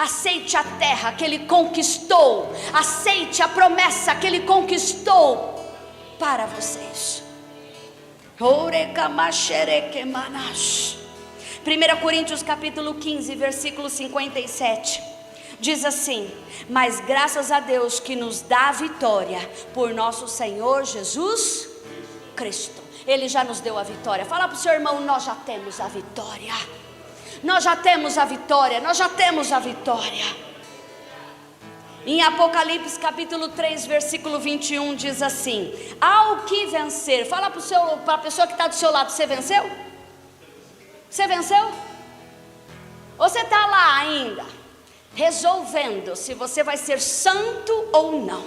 Aceite a terra que Ele conquistou. Aceite a promessa que Ele conquistou para vocês. 1 Coríntios capítulo 15, versículo 57 diz assim: mas graças a Deus que nos dá a vitória por nosso Senhor Jesus Cristo. Ele já nos deu a vitória. Fala para o seu irmão: nós já temos a vitória. Nós já temos a vitória, nós já temos a vitória. Em Apocalipse capítulo 3, versículo 21 diz assim: ao que vencer. Fala para a pessoa que está do seu lado: você venceu? Você venceu? Ou você está lá ainda resolvendo se você vai ser santo ou não?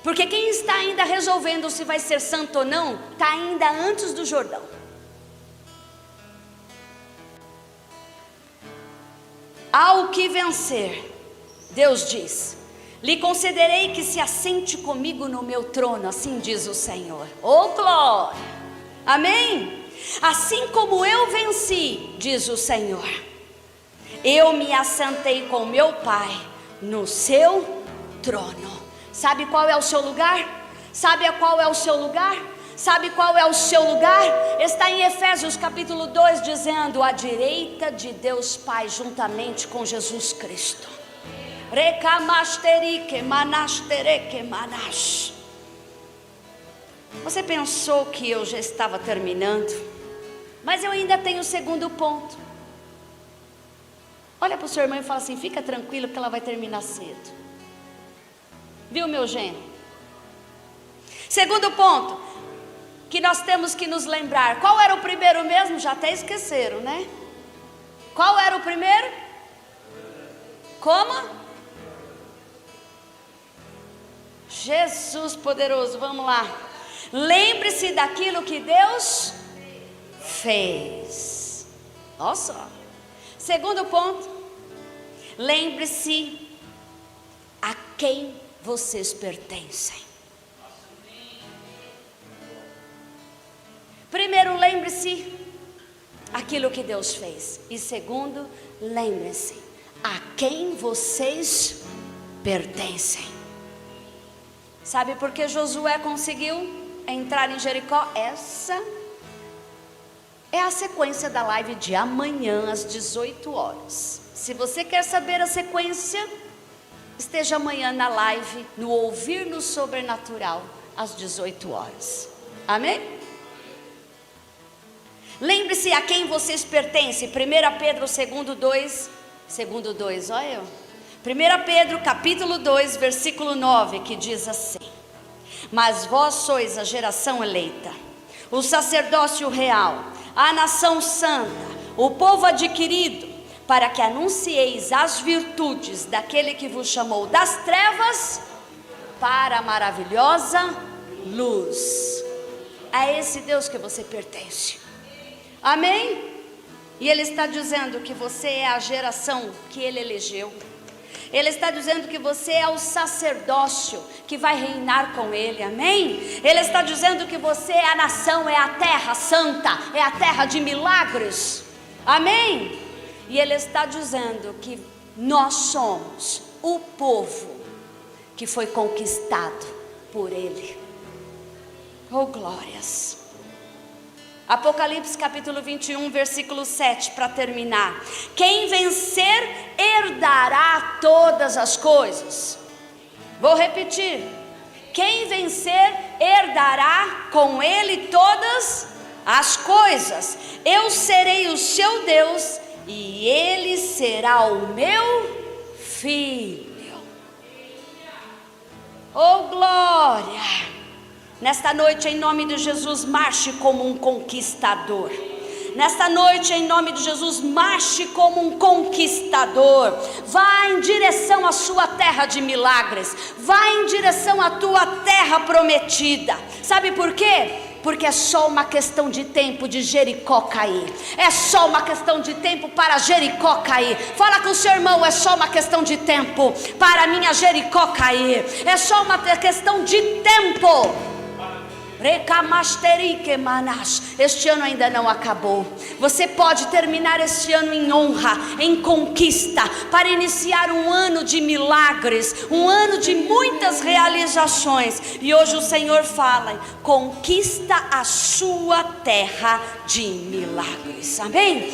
Porque quem está ainda resolvendo se vai ser santo ou não, está ainda antes do Jordão. Ao que vencer, Deus diz: lhe concederei que se assente comigo no meu trono, assim diz o Senhor. Oh glória, amém? Assim como eu venci, diz o Senhor, eu me assentei com meu Pai no seu trono. Sabe qual é o seu lugar? Sabe qual é o seu lugar? Sabe qual é o seu lugar? Está em Efésios capítulo 2 dizendo: à direita de Deus Pai, juntamente com Jesus Cristo. Você pensou que eu já estava terminando, mas eu ainda tenho o segundo ponto. Olha para o seu irmão e fala assim: fica tranquilo que ela vai terminar cedo. Viu, meu genro? Segundo ponto que nós temos que nos lembrar. Qual era o primeiro mesmo? Já até esqueceram, né? Qual era o primeiro? Como? Jesus poderoso, vamos lá. Lembre-se daquilo que Deus fez. Olha só. Segundo ponto, lembre-se a quem vocês pertencem. Primeiro, lembre-se aquilo que Deus fez. E segundo, lembre-se a quem vocês pertencem. Sabe por que Josué conseguiu entrar em Jericó? Essa é a sequência da live de amanhã às 18 horas. Se você quer saber a sequência, esteja amanhã na live, no Ouvir no Sobrenatural, às 18 horas. Amém? Lembre-se a quem vocês pertencem. 1 Pedro segundo 2, olha eu. 1 Pedro capítulo 2, versículo 9, que diz assim: mas vós sois a geração eleita, o sacerdócio real, a nação santa, o povo adquirido, para que anuncieis as virtudes daquele que vos chamou das trevas para a maravilhosa luz. A esse Deus que você pertence. Amém? E Ele está dizendo que você é a geração que Ele elegeu. Ele está dizendo que você é o sacerdócio que vai reinar com Ele, amém? Ele está dizendo que você é a nação, é a terra santa, é a terra de milagres, amém? E Ele está dizendo que nós somos o povo que foi conquistado por Ele. Oh, glórias! Apocalipse capítulo 21, versículo 7, para terminar. Quem vencer herdará todas as coisas. Vou repetir. Quem vencer herdará com ele todas as coisas. Eu serei o seu Deus e ele será o meu filho. Oh, glória! Nesta noite, em nome de Jesus, marche como um conquistador. Nesta noite, em nome de Jesus, marche como um conquistador. Vá em direção à sua terra de milagres. Vá em direção à tua terra prometida. Sabe por quê? Porque é só uma questão de tempo de Jericó cair. É só uma questão de tempo para Jericó cair. Fala com o seu irmão: é só uma questão de tempo para a minha Jericó cair. É só uma questão de tempo. Este ano ainda não acabou. Você pode terminar este ano em honra, em conquista, para iniciar um ano de milagres, um ano de muitas realizações. E hoje o Senhor fala: conquista a sua terra de milagres. Amém?